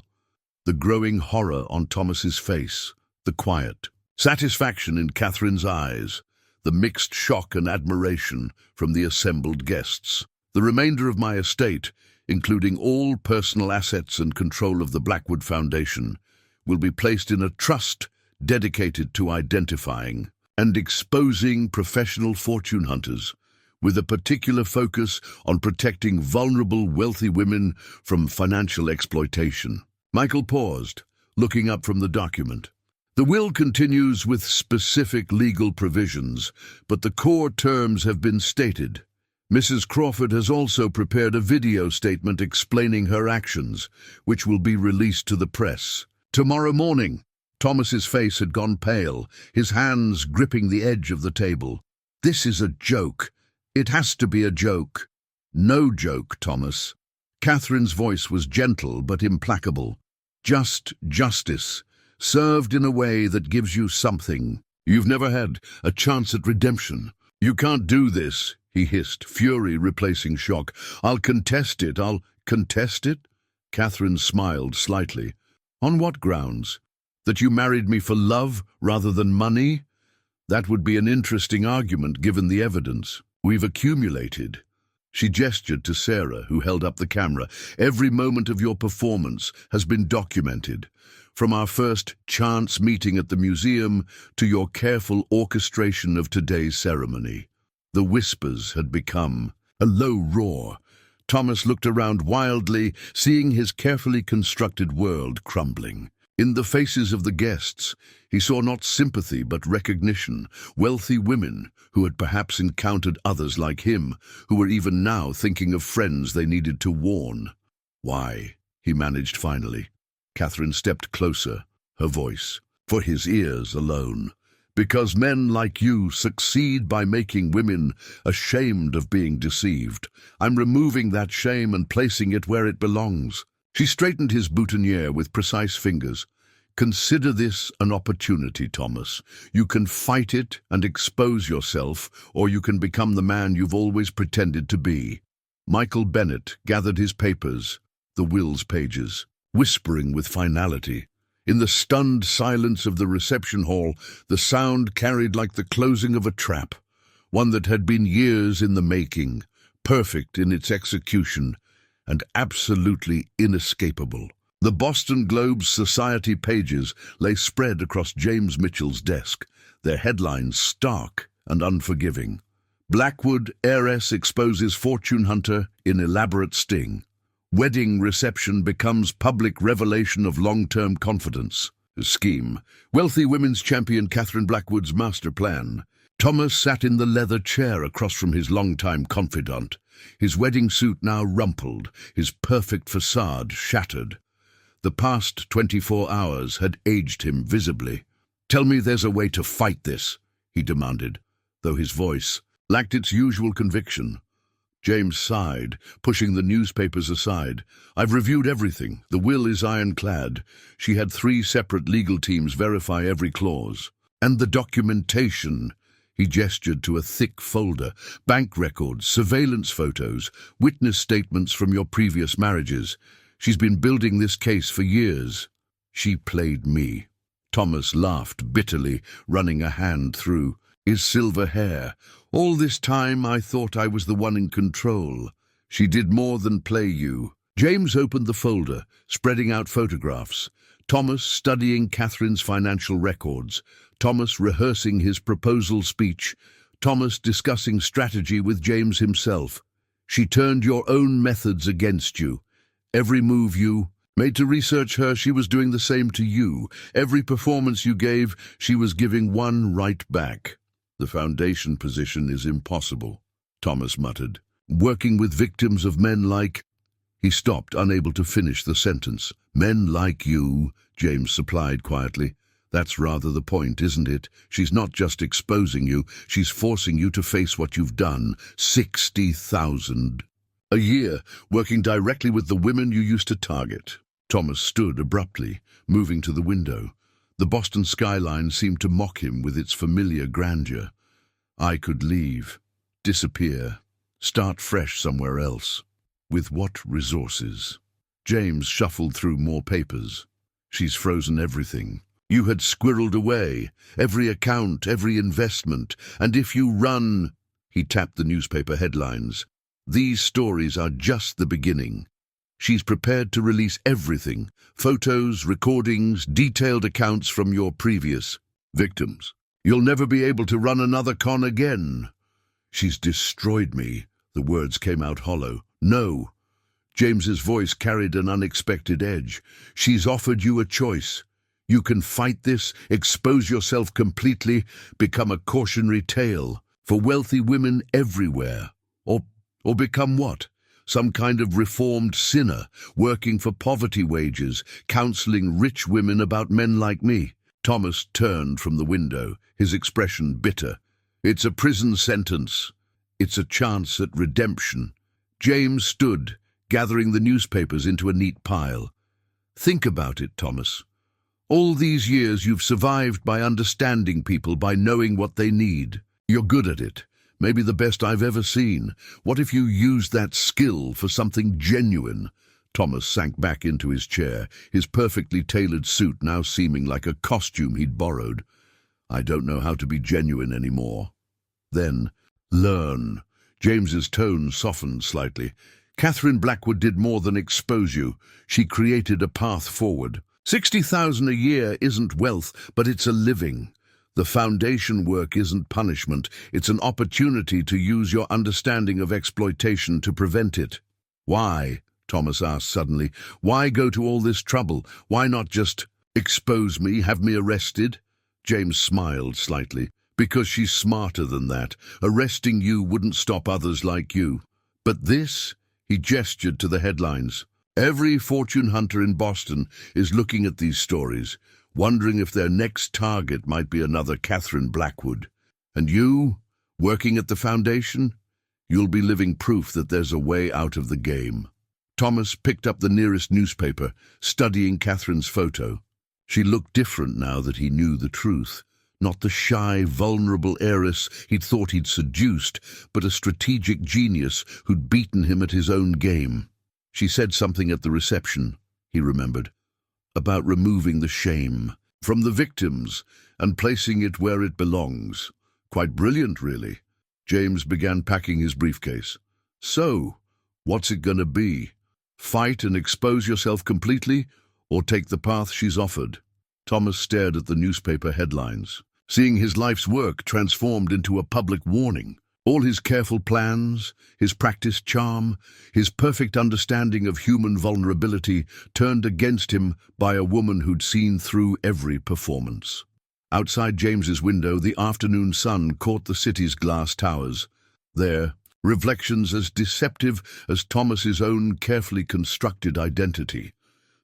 The growing horror on Thomas's face, the quiet satisfaction in Catherine's eyes, the mixed shock and admiration from the assembled guests. "The remainder of my estate, including all personal assets and control of the Blackwood Foundation, will be placed in a trust dedicated to identifying and exposing professional fortune hunters, with a particular focus on protecting vulnerable wealthy women from financial exploitation." Michael paused, looking up from the document. "The will continues with specific legal provisions, but the core terms have been stated. Mrs. Crawford has also prepared a video statement explaining her actions, which will be released to the press tomorrow morning." Thomas's face had gone pale, his hands gripping the edge of the table. "This is a joke. It has to be a joke." "No joke, Thomas." Catherine's voice was gentle but implacable. "Just justice, served in a way that gives you something. You've never had a chance at redemption. You can't do this," he hissed, fury replacing shock. "I'll contest it. I'll contest it?" Catherine smiled slightly. "On what grounds? That you married me for love rather than money? That would be an interesting argument given the evidence we've accumulated." She gestured to Sarah, who held up the camera. Every moment of your performance has been documented. From our first chance meeting at the museum to your careful orchestration of today's ceremony. The whispers had become a low roar. Thomas looked around wildly, seeing his carefully constructed world crumbling. In the faces of the guests, he saw not sympathy but recognition. Wealthy women who had perhaps encountered others like him, who were even now thinking of friends they needed to warn. "Why?" he managed finally. Catherine stepped closer, her voice for his ears alone. "Because men like you succeed by making women ashamed of being deceived. I'm removing that shame and placing it where it belongs." She straightened his boutonniere with precise fingers. "Consider this an opportunity, Thomas. You can fight it and expose yourself, or you can become the man you've always pretended to be." Michael Bennett gathered his papers, the will's pages, whispering with finality. In the stunned silence of the reception hall, the sound carried like the closing of a trap, one that had been years in the making, perfect in its execution, and absolutely inescapable. The Boston Globe's society pages lay spread across James Mitchell's desk, their headlines stark and unforgiving. "Blackwood, heiress exposes fortune hunter in elaborate sting. Wedding reception becomes public revelation of long-term confidence." Scheme. Wealthy women's champion Catherine Blackwood's master plan. Thomas sat in the leather chair across from his longtime confidant, his wedding suit now rumpled, his perfect facade shattered. The past 24 hours had aged him visibly. "Tell me there's a way to fight this," he demanded, though his voice lacked its usual conviction. James sighed, pushing the newspapers aside. "I've reviewed everything. The will is ironclad. She had 3 separate legal teams verify every clause. And the documentation." He gestured to a thick folder. "Bank records, surveillance photos, witness statements from your previous marriages. She's been building this case for years." "She played me." Thomas laughed bitterly, running a hand through his silver hair. "All this time I thought I was the one in control. She did more than play you." James opened the folder, spreading out photographs. Thomas studying Catherine's financial records. Thomas rehearsing his proposal speech. Thomas discussing strategy with James himself. "She turned your own methods against you. Every move you made to research her, she was doing the same to you. Every performance you gave, she was giving one right back." "The foundation position is impossible," Thomas muttered. "Working with victims of men like—" He stopped, unable to finish the sentence. "Men like you," James supplied quietly. "That's rather the point, isn't it? She's not just exposing you, she's forcing you to face what you've done. 60,000 a year, working directly with the women you used to target." Thomas stood abruptly, moving to the window. The Boston skyline seemed to mock him with its familiar grandeur. "I could leave, disappear, start fresh somewhere else. With what resources?" James shuffled through more papers. "She's frozen everything. You had squirreled away, every account, every investment, and if you run—" He tapped the newspaper headlines. "These stories are just the beginning. She's prepared to release everything, photos, recordings, detailed accounts from your previous victims. You'll never be able to run another con again." "She's destroyed me." The words came out hollow. "No." James's voice carried an unexpected edge. "She's offered you a choice. You can fight this, expose yourself completely, become a cautionary tale for wealthy women everywhere. Or become what? Some kind of reformed sinner, working for poverty wages, counseling rich women about men like me." Thomas turned from the window, his expression bitter. "It's a prison sentence. It's a chance at redemption." James stood, gathering the newspapers into a neat pile. "Think about it, Thomas. All these years you've survived by understanding people, by knowing what they need. You're good at it. Maybe the best I've ever seen. What if you used that skill for something genuine?" Thomas sank back into his chair, his perfectly tailored suit now seeming like a costume he'd borrowed. "I don't know how to be genuine anymore." "Then, learn." James's tone softened slightly. Catherine Blackwood did more than expose you. She created a path forward. 60,000 a year isn't wealth, but it's a living. The foundation work isn't punishment. It's an opportunity to use your understanding of exploitation to prevent it. Why? Thomas asked suddenly. Why go to all this trouble? Why not just expose me, have me arrested? James smiled slightly. Because she's smarter than that. Arresting you wouldn't stop others like you. But this? He gestured to the headlines. Every fortune hunter in Boston is looking at these stories, wondering if their next target might be another Catherine Blackwood. And you, working at the foundation? You'll be living proof that there's a way out of the game. Thomas picked up the nearest newspaper, studying Catherine's photo. She looked different now that he knew the truth. Not the shy, vulnerable heiress he'd thought he'd seduced, but a strategic genius who'd beaten him at his own game. She said something at the reception, he remembered, about removing the shame from the victims and placing it where it belongs. Quite brilliant, really. James began packing his briefcase. So, what's it gonna be? Fight and expose yourself completely, or take the path she's offered? Thomas stared at the newspaper headlines, seeing his life's work transformed into a public warning. All his careful plans, his practiced charm, his perfect understanding of human vulnerability turned against him by a woman who'd seen through every performance. Outside James's window, the afternoon sun caught the city's glass towers. There, reflections as deceptive as Thomas's own carefully constructed identity.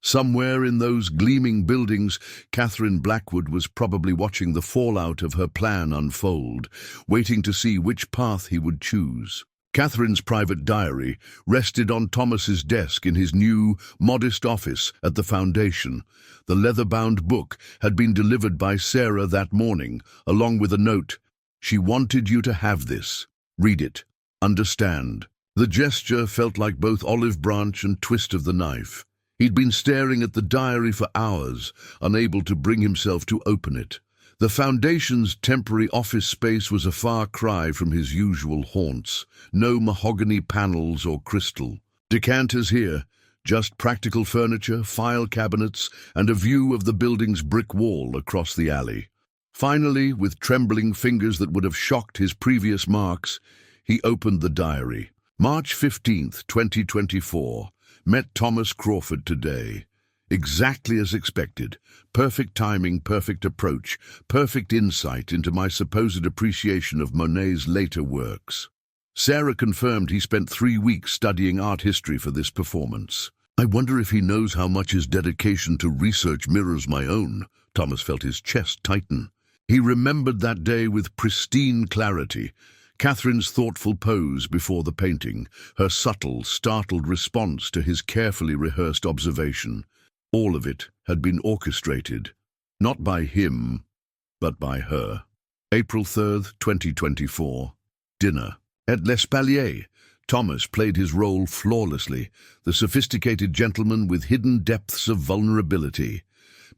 Somewhere in those gleaming buildings, Catherine Blackwood was probably watching the fallout of her plan unfold, waiting to see which path he would choose. Catherine's private diary rested on Thomas's desk in his new, modest office at the foundation. The leather-bound book had been delivered by Sarah that morning, along with a note. She wanted you to have this. Read it. Understand. The gesture felt like both olive branch and twist of the knife. He'd been staring at the diary for hours, unable to bring himself to open it. The foundation's temporary office space was a far cry from his usual haunts. No mahogany panels or crystal. Decanters here, just practical furniture, file cabinets, and a view of the building's brick wall across the alley. Finally, with trembling fingers that would have shocked his previous marks, he opened the diary. March 15th, 2024. Met Thomas Crawford today. Exactly as expected. Perfect timing, perfect approach, perfect insight into my supposed appreciation of Monet's later works. Sarah confirmed he spent 3 weeks studying art history for this performance. I wonder if he knows how much his dedication to research mirrors my own. Thomas felt his chest tighten. He remembered that day with pristine clarity. Catherine's thoughtful pose before the painting, her subtle, startled response to his carefully rehearsed observation. All of it had been orchestrated, not by him, but by her. April 3rd, 2024. Dinner. At L'Espalier, Thomas played his role flawlessly, the sophisticated gentleman with hidden depths of vulnerability.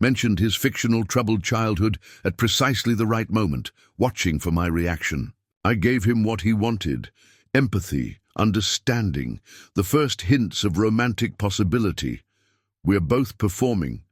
Mentioned his fictional troubled childhood at precisely the right moment, watching for my reaction. I gave him what he wanted, empathy, understanding, the first hints of romantic possibility. We're both performing,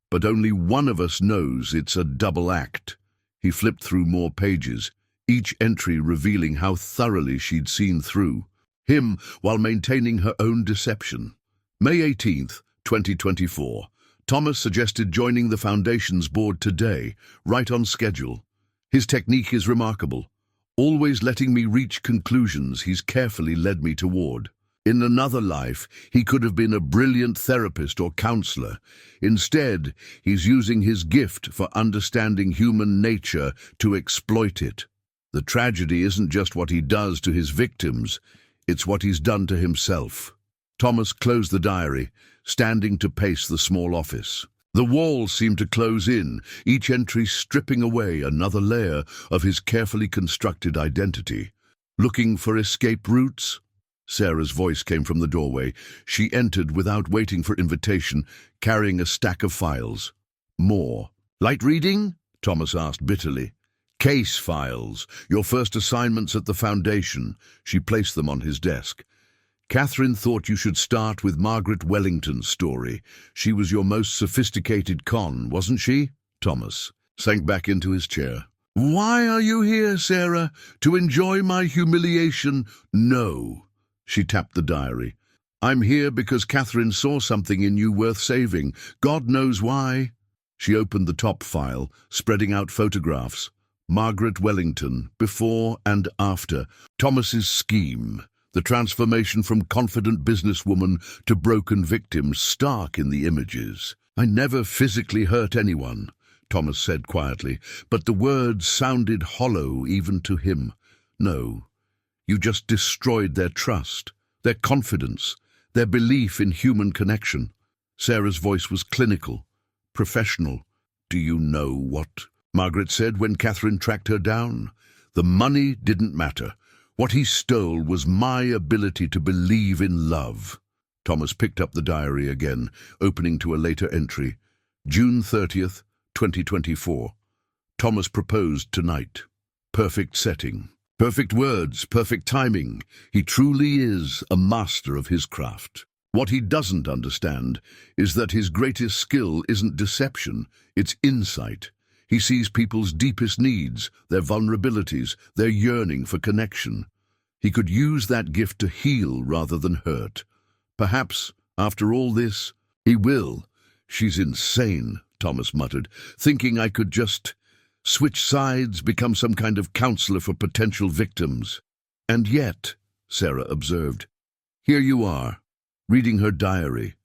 but only one of us knows it's a double act. He flipped through more pages, each entry revealing how thoroughly she'd seen through him while maintaining her own deception. May 18th, 2024. Thomas suggested joining the Foundation's board today, right on schedule. His technique is remarkable. Always letting me reach conclusions he's carefully led me toward. In another life, he could have been a brilliant therapist or counselor. Instead, he's using his gift for understanding human nature to exploit it. The tragedy isn't just what he does to his victims, it's what he's done to himself. Thomas closed the diary, standing to pace the small office. The walls seemed to close in, each entry stripping away another layer of his carefully constructed identity. Looking for escape routes? Sarah's voice came from the doorway. She entered without waiting for invitation, carrying a stack of files. More. Light reading? Thomas asked bitterly. Case files, your first assignments at the foundation. She placed them on his desk. Catherine thought you should start with Margaret Wellington's story. She was your most sophisticated con, wasn't she? Thomas sank back into his chair. Why are you here, Sarah? To enjoy my humiliation? No. She tapped the diary. I'm here because Catherine saw something in you worth saving. God knows why. She opened the top file, spreading out photographs. Margaret Wellington, before and after. Thomas's scheme. The transformation from confident businesswoman to broken victim, stark in the images. I never physically hurt anyone, Thomas said quietly, but the words sounded hollow even to him. No, you just destroyed their trust, their confidence, their belief in human connection. Sarah's voice was clinical, professional. Do you know what? Margaret said when Catherine tracked her down. The money didn't matter. What he stole was my ability to believe in love. Thomas picked up the diary again, opening to a later entry. June 30th, 2024. Thomas proposed tonight. Perfect setting. Perfect words, perfect timing. He truly is a master of his craft. What he doesn't understand is that his greatest skill isn't deception, it's insight. He sees people's deepest needs, their vulnerabilities, their yearning for connection. He could use that gift to heal rather than hurt. Perhaps, after all this, he will. She's insane, Thomas muttered, thinking I could just switch sides, become some kind of counselor for potential victims. And yet, Sarah observed, here you are, reading her diary,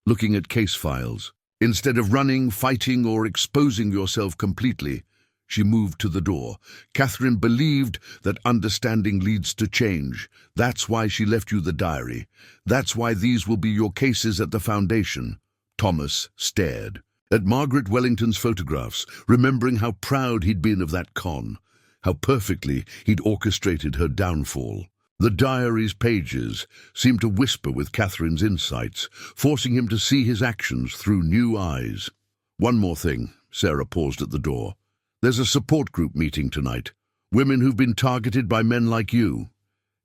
looking at case files. Instead of running, fighting, or exposing yourself completely, she moved to the door. Catherine believed that understanding leads to change. That's why she left you the diary. That's why these will be your cases at the foundation. Thomas stared at Margaret Wellington's photographs, remembering how proud he'd been of that con, how perfectly he'd orchestrated her downfall. The diary's pages seemed to whisper with Catherine's insights, forcing him to see his actions through new eyes. One more thing, Sarah paused at the door. There's a support group meeting tonight. Women who've been targeted by men like you.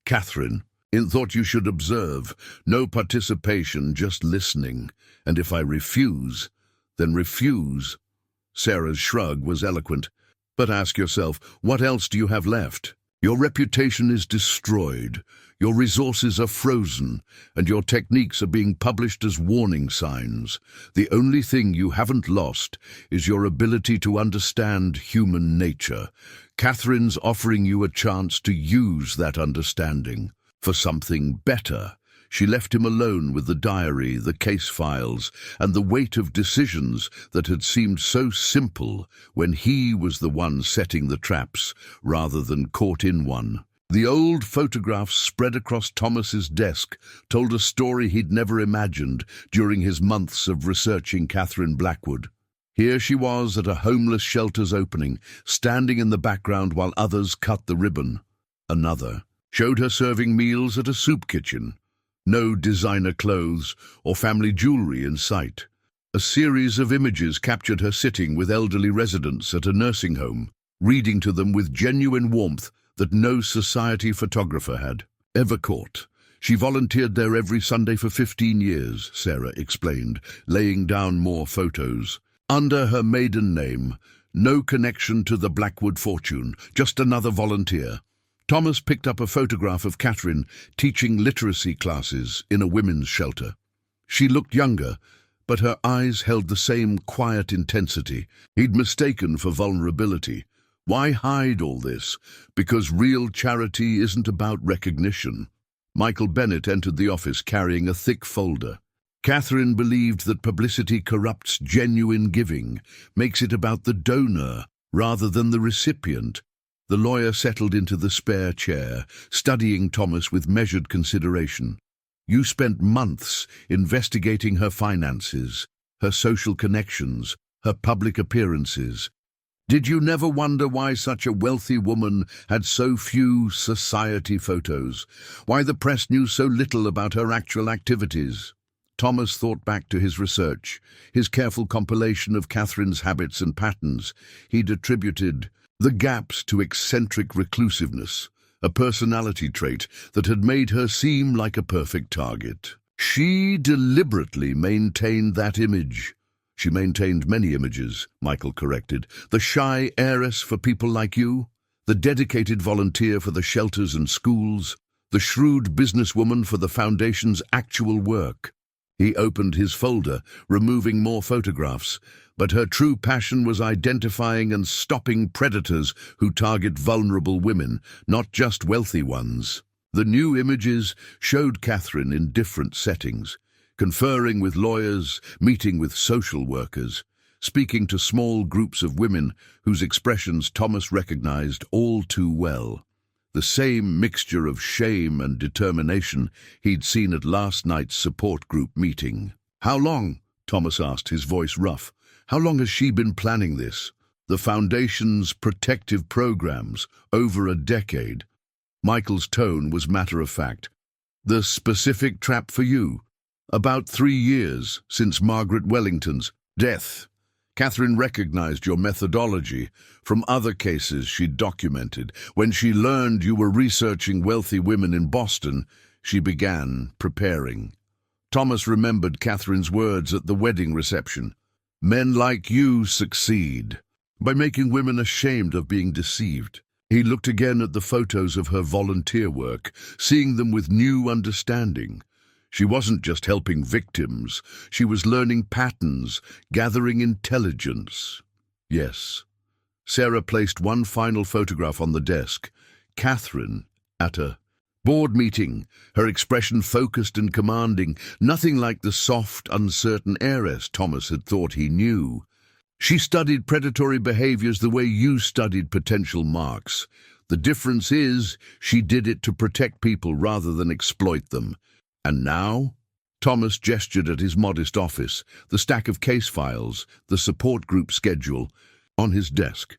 Catherine, thought you should observe. No participation, just listening. And if I refuse, then refuse. Sarah's shrug was eloquent. But ask yourself, what else do you have left? Your reputation is destroyed, your resources are frozen, and your techniques are being published as warning signs. The only thing you haven't lost is your ability to understand human nature. Catherine's offering you a chance to use that understanding for something better. She left him alone with the diary, the case files, and the weight of decisions that had seemed so simple when he was the one setting the traps rather than caught in one. The old photographs spread across Thomas's desk told a story he'd never imagined during his months of researching Catherine Blackwood. Here she was at a homeless shelter's opening, standing in the background while others cut the ribbon. Another showed her serving meals at a soup kitchen. No designer clothes or family jewelry in sight. A series of images captured her sitting with elderly residents at a nursing home, reading to them with genuine warmth that no society photographer had ever caught. She volunteered there every Sunday for 15 years, Sarah explained, laying down more photos. Under her maiden name, no connection to the Blackwood fortune, just another volunteer. Thomas picked up a photograph of Catherine teaching literacy classes in a women's shelter. She looked younger, but her eyes held the same quiet intensity he'd mistaken for vulnerability. Why hide all this? Because real charity isn't about recognition. Michael Bennett entered the office carrying a thick folder. Catherine believed that publicity corrupts genuine giving, makes it about the donor rather than the recipient. The lawyer settled into the spare chair, studying Thomas with measured consideration. You spent months investigating her finances, her social connections, her public appearances. Did you never wonder why such a wealthy woman had so few society photos? Why the press knew so little about her actual activities? Thomas thought back to his research, his careful compilation of Catherine's habits and patterns. He'd attributed the gaps to eccentric reclusiveness, a personality trait that had made her seem like a perfect target. She deliberately maintained that image. She maintained many images, Michael corrected. The shy heiress for people like you, the dedicated volunteer for the shelters and schools, the shrewd businesswoman for the foundation's actual work. He opened his folder, removing more photographs, but her true passion was identifying and stopping predators who target vulnerable women, not just wealthy ones. The new images showed Catherine in different settings, conferring with lawyers, meeting with social workers, speaking to small groups of women whose expressions Thomas recognized all too well. The same mixture of shame and determination he'd seen at last night's support group meeting. "How long?" Thomas asked, his voice rough. "How long has she been planning this?" "The Foundation's protective programs, over a decade." Michael's tone was matter-of-fact. "The specific trap for you?" "About 3 years, since Margaret Wellington's death." Catherine recognized your methodology from other cases she'd documented. When she learned you were researching wealthy women in Boston, she began preparing. Thomas remembered Catherine's words at the wedding reception. "Men like you succeed by making women ashamed of being deceived." He looked again at the photos of her volunteer work, seeing them with new understanding. She wasn't just helping victims, she was learning patterns, gathering intelligence. Yes. Sarah placed one final photograph on the desk. Catherine at a board meeting, her expression focused and commanding, nothing like the soft, uncertain heiress Thomas had thought he knew. She studied predatory behaviors the way you studied potential marks. The difference is, she did it to protect people rather than exploit them. And now? Thomas gestured at his modest office, the stack of case files, the support group schedule, on his desk.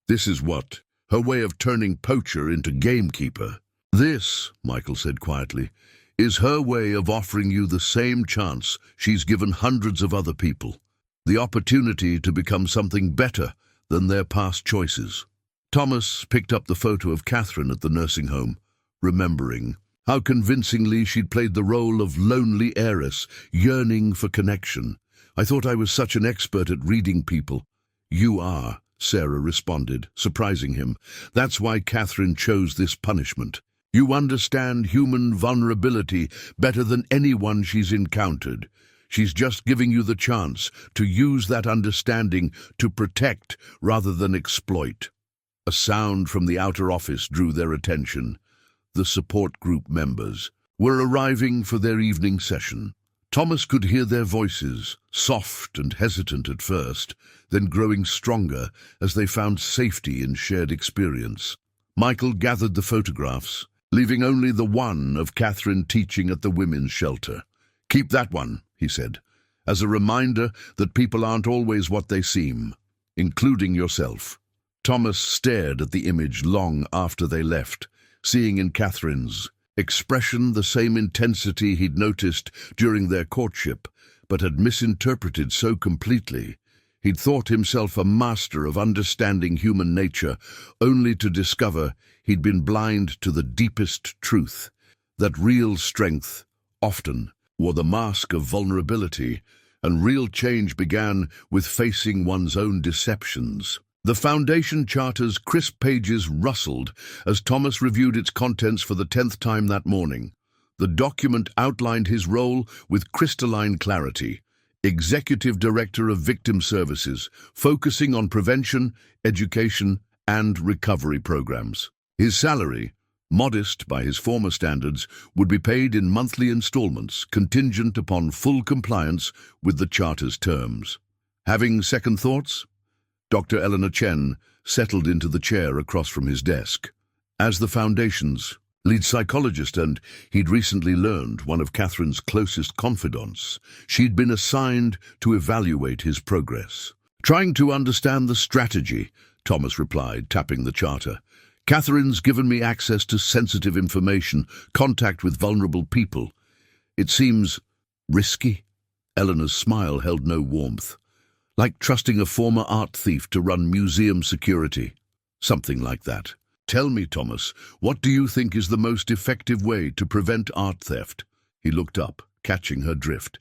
"This is what? Her way of turning poacher into gamekeeper." "This," Michael said quietly, "is her way of offering you the same chance she's given hundreds of other people. The opportunity to become something better than their past choices." Thomas picked up the photo of Catherine at the nursing home, remembering how convincingly she'd played the role of lonely heiress, yearning for connection. "I thought I was such an expert at reading people." "You are," Sarah responded, surprising him. "That's why Catherine chose this punishment. You understand human vulnerability better than anyone she's encountered. She's just giving you the chance to use that understanding to protect rather than exploit." A sound from the outer office drew their attention. The support group members were arriving for their evening session. Thomas could hear their voices, soft and hesitant at first, then growing stronger as they found safety in shared experience. Michael gathered the photographs, leaving only the one of Catherine teaching at the women's shelter. "Keep that one," he said, "as a reminder that people aren't always what they seem, including yourself." Thomas stared at the image long after they left, seeing in Catherine's expression the same intensity he'd noticed during their courtship, but had misinterpreted so completely. He'd thought himself a master of understanding human nature, only to discover he'd been blind to the deepest truth, that real strength often wore the mask of vulnerability, and real change began with facing one's own deceptions. The Foundation Charter's crisp pages rustled as Thomas reviewed its contents for the 10th time that morning. The document outlined his role with crystalline clarity. Executive Director of Victim Services, focusing on prevention, education, and recovery programs. His salary, modest by his former standards, would be paid in monthly installments, contingent upon full compliance with the Charter's terms. Having second thoughts? Dr. Eleanor Chen settled into the chair across from his desk. As the Foundation's lead psychologist, and he'd recently learned one of Catherine's closest confidants, she'd been assigned to evaluate his progress. "Trying to understand the strategy," Thomas replied, tapping the charter. "Catherine's given me access to sensitive information, contact with vulnerable people. It seems risky." Eleanor's smile held no warmth. "Like trusting a former art thief to run museum security." Something like that. Tell me, Thomas, what do you think is the most effective way to prevent art theft? He looked up, catching her drift.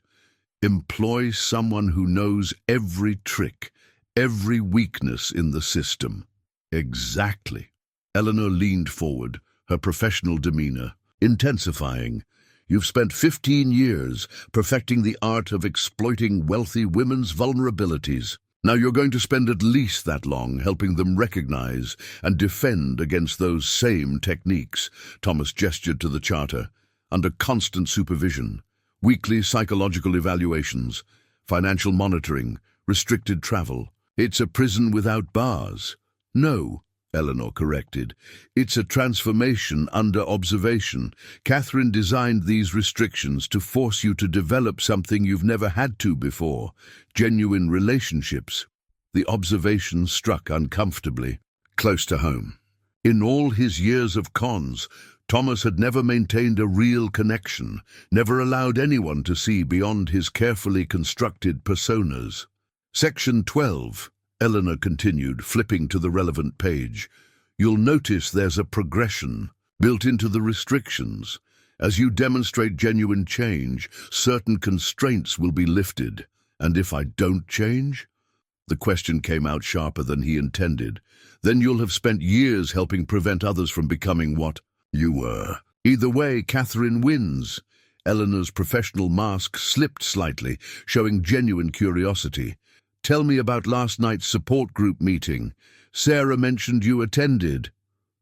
Employ someone who knows every trick, every weakness in the system. Exactly. Eleanor leaned forward, her professional demeanor intensifying. You've spent 15 years perfecting the art of exploiting wealthy women's vulnerabilities. Now you're going to spend at least that long helping them recognize and defend against those same techniques. Thomas gestured to the charter. Under constant supervision, weekly psychological evaluations, financial monitoring, restricted travel. It's a prison without bars. No, Eleanor corrected. It's a transformation under observation. Catherine designed these restrictions to force you to develop something you've never had to before, genuine relationships. The observation struck uncomfortably, close to home. In all his years of cons, Thomas had never maintained a real connection, never allowed anyone to see beyond his carefully constructed personas. Section 12. Eleanor continued, flipping to the relevant page. You'll notice there's a progression built into the restrictions. As you demonstrate genuine change, certain constraints will be lifted. And if I don't change? The question came out sharper than he intended. Then you'll have spent years helping prevent others from becoming what you were. Either way, Catherine wins. Eleanor's professional mask slipped slightly, showing genuine curiosity. Tell me about last night's support group meeting. Sarah mentioned you attended.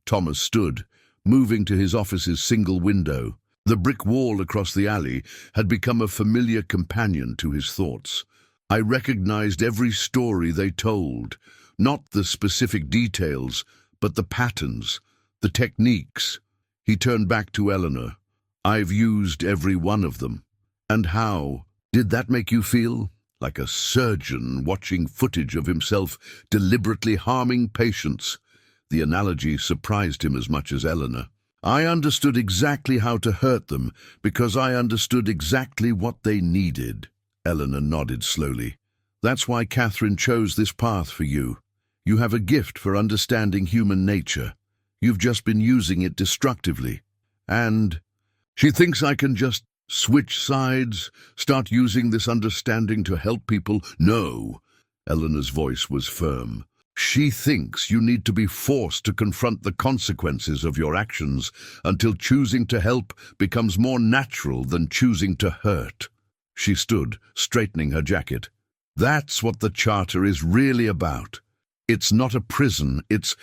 Thomas stood, moving to his office's single window. The brick wall across the alley had become a familiar companion to his thoughts. I recognized every story they told, not the specific details, but the patterns, the techniques. He turned back to Eleanor. I've used every one of them. And how? Did that make you feel? Like a surgeon watching footage of himself deliberately harming patients. The analogy surprised him as much as Eleanor. I understood exactly how to hurt them because I understood exactly what they needed. Eleanor nodded slowly. That's why Catherine chose this path for you. You have a gift for understanding human nature. You've just been using it destructively. And she thinks I can just switch sides, start using this understanding to help people? No. Eleanor's voice was firm. She thinks you need to be forced to confront the consequences of your actions until choosing to help becomes more natural than choosing to hurt. She stood, straightening her jacket. That's what the charter is really about. It's not a prison, it's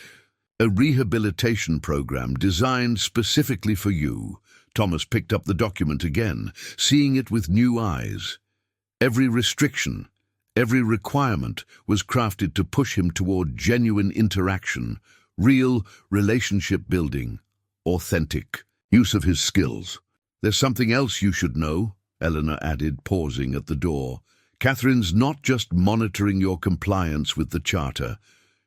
a rehabilitation program designed specifically for you. Thomas picked up the document again, seeing it with new eyes. Every restriction, every requirement was crafted to push him toward genuine interaction, real relationship building, authentic use of his skills. There's something else you should know, Eleanor added, pausing at the door. Catherine's not just monitoring your compliance with the charter.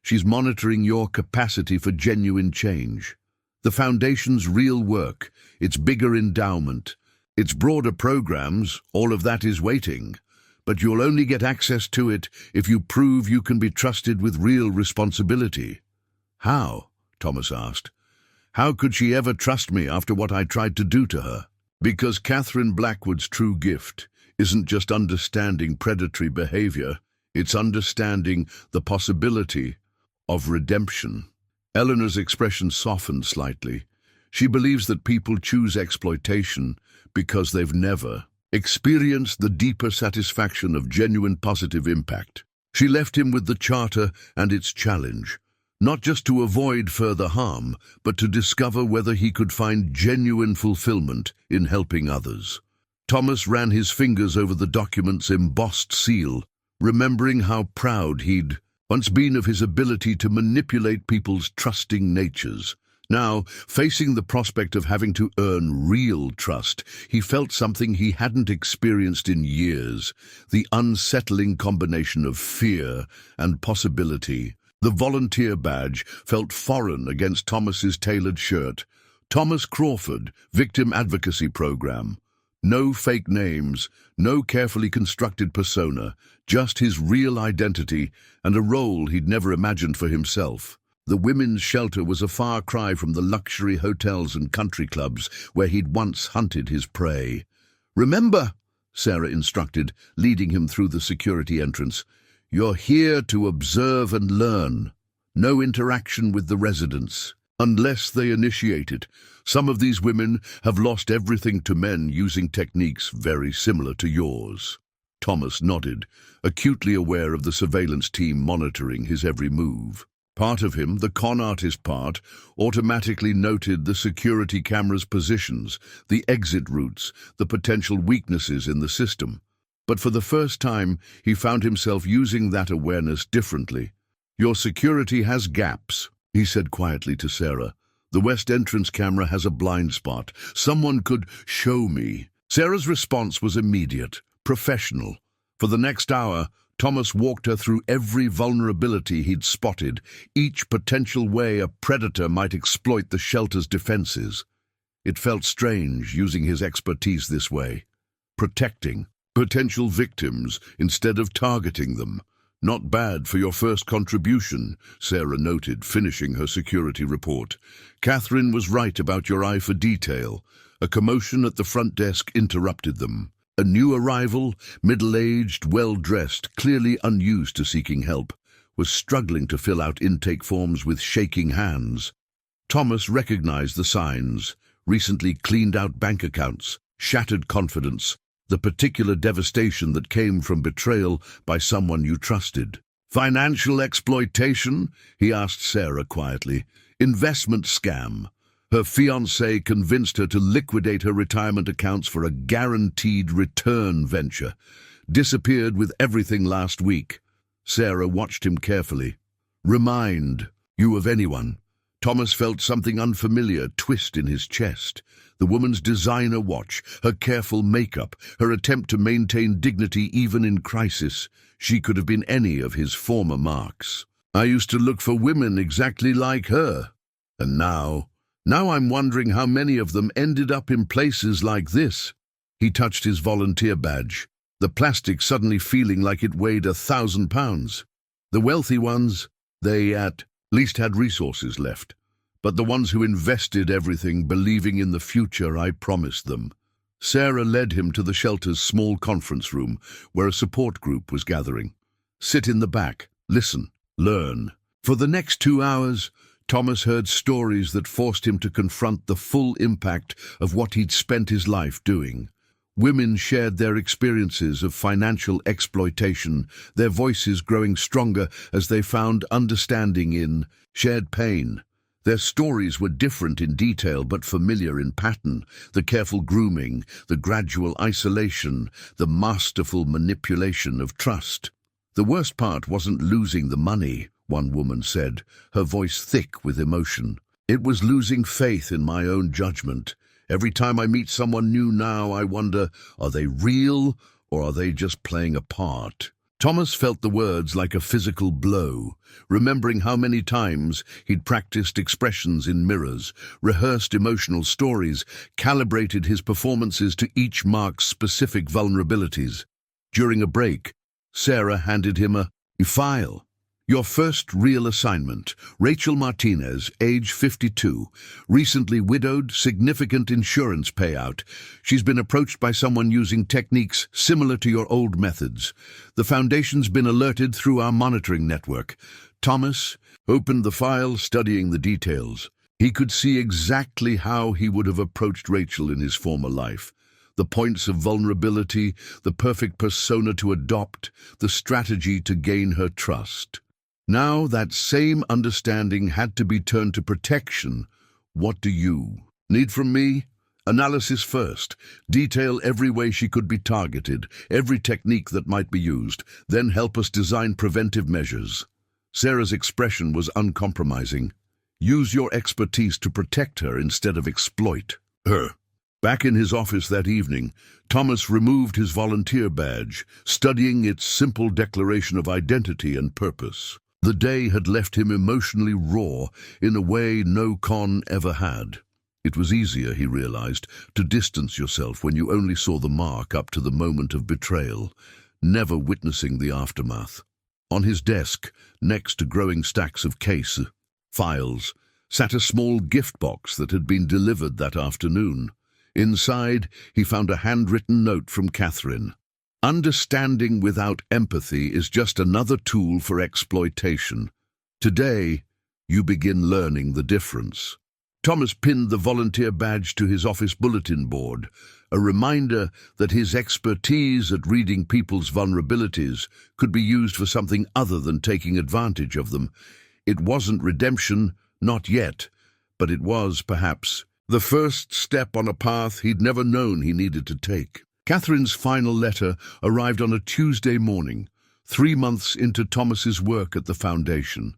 She's monitoring your capacity for genuine change. The Foundation's real work, its bigger endowment, its broader programs, all of that is waiting. But you'll only get access to it if you prove you can be trusted with real responsibility. How? Thomas asked. How could she ever trust me after what I tried to do to her? Because Catherine Blackwood's true gift isn't just understanding predatory behavior, it's understanding the possibility of redemption. Eleanor's expression softened slightly. She believes that people choose exploitation because they've never experienced the deeper satisfaction of genuine positive impact. She left him with the charter and its challenge, not just to avoid further harm, but to discover whether he could find genuine fulfillment in helping others. Thomas ran his fingers over the document's embossed seal, remembering how proud he'd once been of his ability to manipulate people's trusting natures. Now, facing the prospect of having to earn real trust, he felt something he hadn't experienced in years, the unsettling combination of fear and possibility. The volunteer badge felt foreign against Thomas's tailored shirt. Thomas Crawford, Victim Advocacy Program. No fake names, no carefully constructed persona, just his real identity and a role he'd never imagined for himself. The women's shelter was a far cry from the luxury hotels and country clubs where he'd once hunted his prey. "Remember," Sarah instructed, leading him through the security entrance, "you're here to observe and learn. No interaction with the residents, unless they initiate it. Some of these women have lost everything to men using techniques very similar to yours." Thomas nodded, acutely aware of the surveillance team monitoring his every move. Part of him, the con artist part, automatically noted the security cameras' positions, the exit routes, the potential weaknesses in the system. But for the first time, he found himself using that awareness differently. "Your security has gaps," he said quietly to Sarah. "The west entrance camera has a blind spot. Someone could show me." Sarah's response was immediate, professional. For the next hour, Thomas walked her through every vulnerability he'd spotted, each potential way a predator might exploit the shelter's defenses. It felt strange using his expertise this way, protecting potential victims instead of targeting them. "Not bad for your first contribution," Sarah noted, finishing her security report. "Catherine was right about your eye for detail." A commotion at the front desk interrupted them. A new arrival, middle-aged, well-dressed, clearly unused to seeking help, was struggling to fill out intake forms with shaking hands. Thomas recognized the signs: recently cleaned-out bank accounts, shattered confidence, the particular devastation that came from betrayal by someone you trusted. "Financial exploitation?" he asked Sarah quietly. "Investment scam. Her fiancé convinced her to liquidate her retirement accounts for a guaranteed return venture. Disappeared with everything last week." Sarah watched him carefully. "Remind you of anyone?" Thomas felt something unfamiliar twist in his chest. The woman's designer watch, her careful makeup, her attempt to maintain dignity even in crisis. She could have been any of his former marks. "I used to look for women exactly like her. And now I'm wondering how many of them ended up in places like this." He touched his volunteer badge, the plastic suddenly feeling like it weighed 1,000 pounds. "The wealthy ones, they at least had resources left. But the ones who invested everything, believing in the future I promised them." Sarah led him to the shelter's small conference room, where a support group was gathering. "Sit in the back, listen, learn." For the next 2 hours, Thomas heard stories that forced him to confront the full impact of what he'd spent his life doing. Women shared their experiences of financial exploitation, their voices growing stronger as they found understanding in shared pain. Their stories were different in detail but familiar in pattern: the careful grooming, the gradual isolation, the masterful manipulation of trust. "The worst part wasn't losing the money," one woman said, her voice thick with emotion. "It was losing faith in my own judgment. Every time I meet someone new now, I wonder, are they real or are they just playing a part?" Thomas felt the words like a physical blow, remembering how many times he'd practiced expressions in mirrors, rehearsed emotional stories, calibrated his performances to each mark's specific vulnerabilities. During a break, Sarah handed him a file. "Your first real assignment, Rachel Martinez, age 52, recently widowed, significant insurance payout. She's been approached by someone using techniques similar to your old methods. The Foundation's been alerted through our monitoring network." Thomas opened the file, studying the details. He could see exactly how he would have approached Rachel in his former life. The points of vulnerability, the perfect persona to adopt, the strategy to gain her trust. Now that same understanding had to be turned to protection. "What do you need from me?" "Analysis first. Detail every way she could be targeted, every technique that might be used. Then help us design preventive measures." Sarah's expression was uncompromising. "Use your expertise to protect her instead of exploit her." Back in his office that evening, Thomas removed his volunteer badge, studying its simple declaration of identity and purpose. The day had left him emotionally raw in a way no con ever had. It was easier, he realized, to distance yourself when you only saw the mark up to the moment of betrayal, never witnessing the aftermath. On his desk, next to growing stacks of case, files, sat a small gift box that had been delivered that afternoon. Inside, he found a handwritten note from Catherine. Understanding without empathy is just another tool for exploitation. Today, you begin learning the difference. Thomas pinned the volunteer badge to his office bulletin board, a reminder that his expertise at reading people's vulnerabilities could be used for something other than taking advantage of them. It wasn't redemption, not yet, but it was, perhaps, the first step on a path he'd never known he needed to take. Catherine's final letter arrived on a Tuesday morning, 3 months into Thomas's work at the foundation.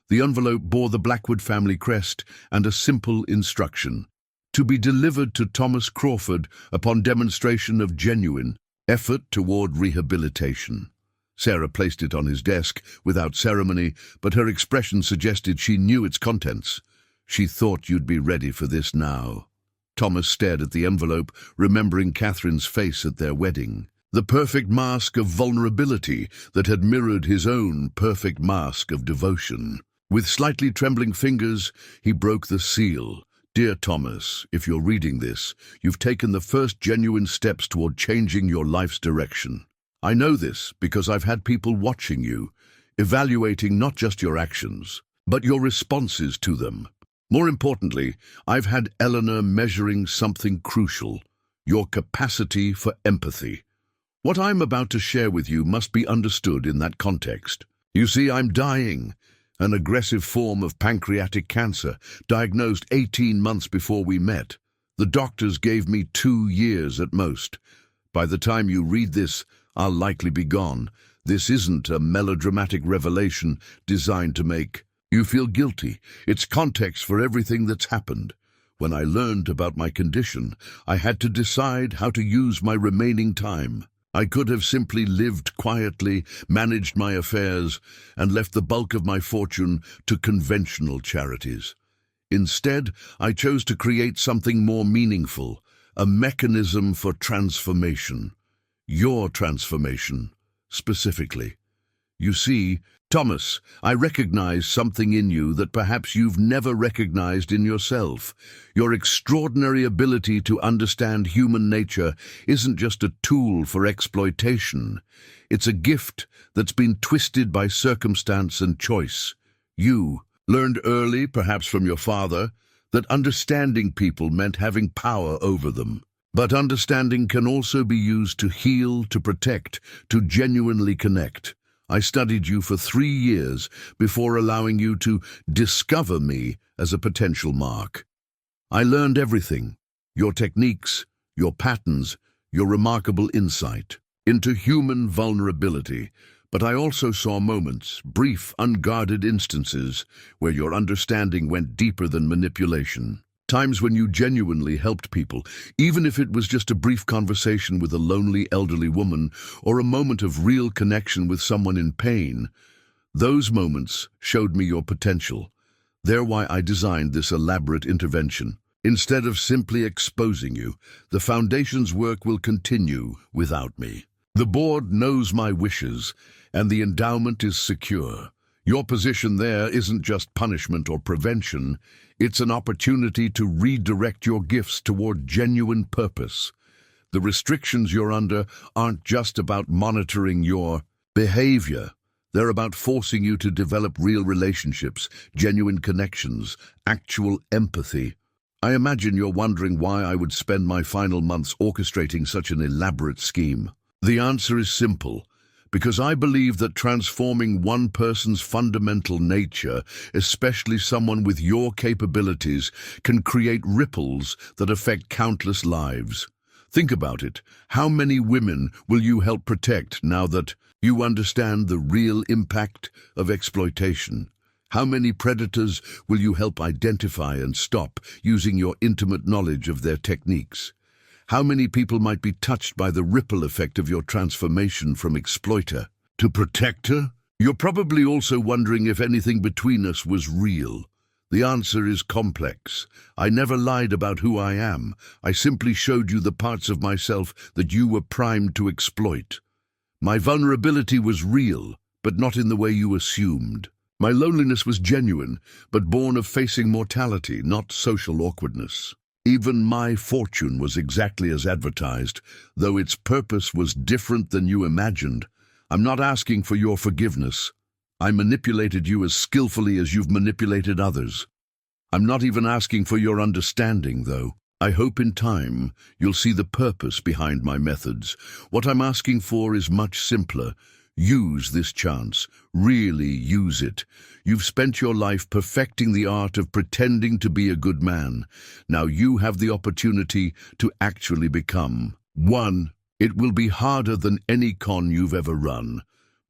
The envelope bore the Blackwood family crest and a simple instruction: to be delivered to Thomas Crawford upon demonstration of genuine effort toward rehabilitation. Sarah placed it on his desk without ceremony, but her expression suggested she knew its contents. She thought you'd be ready for this now. Thomas stared at the envelope, remembering Catherine's face at their wedding. The perfect mask of vulnerability that had mirrored his own perfect mask of devotion. With slightly trembling fingers, he broke the seal. Dear Thomas, if you're reading this, you've taken the first genuine steps toward changing your life's direction. I know this because I've had people watching you, evaluating not just your actions, but your responses to them. More importantly, I've had Eleanor measuring something crucial: your capacity for empathy. What I'm about to share with you must be understood in that context. You see, I'm dying. An aggressive form of pancreatic cancer, diagnosed 18 months before we met. The doctors gave me 2 years at most. By the time you read this, I'll likely be gone. This isn't a melodramatic revelation designed to make you feel guilty. It's context for everything that's happened. When I learned about my condition, I had to decide how to use my remaining time. I could have simply lived quietly, managed my affairs, and left the bulk of my fortune to conventional charities. Instead, I chose to create something more meaningful, a mechanism for transformation. Your transformation, specifically. You see, Thomas, I recognize something in you that perhaps you've never recognized in yourself. Your extraordinary ability to understand human nature isn't just a tool for exploitation. It's a gift that's been twisted by circumstance and choice. You learned early, perhaps from your father, that understanding people meant having power over them. But understanding can also be used to heal, to protect, to genuinely connect. I studied you for 3 years before allowing you to discover me as a potential mark. I learned everything: your techniques, your patterns, your remarkable insight into human vulnerability. But I also saw moments, brief, unguarded instances, where your understanding went deeper than manipulation. Times when you genuinely helped people, even if it was just a brief conversation with a lonely elderly woman or a moment of real connection with someone in pain. Those moments showed me your potential. They're why I designed this elaborate intervention. Instead of simply exposing you, the Foundation's work will continue without me. The board knows my wishes, and the endowment is secure. Your position there isn't just punishment or prevention. It's an opportunity to redirect your gifts toward genuine purpose. The restrictions you're under aren't just about monitoring your behavior. They're about forcing you to develop real relationships, genuine connections, actual empathy. I imagine you're wondering why I would spend my final months orchestrating such an elaborate scheme. The answer is simple. Because I believe that transforming one person's fundamental nature, especially someone with your capabilities, can create ripples that affect countless lives. Think about it. How many women will you help protect now that you understand the real impact of exploitation? How many predators will you help identify and stop using your intimate knowledge of their techniques? How many people might be touched by the ripple effect of your transformation from exploiter to protector? You're probably also wondering if anything between us was real. The answer is complex. I never lied about who I am. I simply showed you the parts of myself that you were primed to exploit. My vulnerability was real, but not in the way you assumed. My loneliness was genuine, but born of facing mortality, not social awkwardness. Even my fortune was exactly as advertised, though its purpose was different than you imagined. I'm not asking for your forgiveness. I manipulated you as skillfully as you've manipulated others. I'm not even asking for your understanding, though. I hope in time you'll see the purpose behind my methods. What I'm asking for is much simpler. Use this chance. Really use it. You've spent your life perfecting the art of pretending to be a good man. Now you have the opportunity to actually become one. It will be harder than any con you've ever run,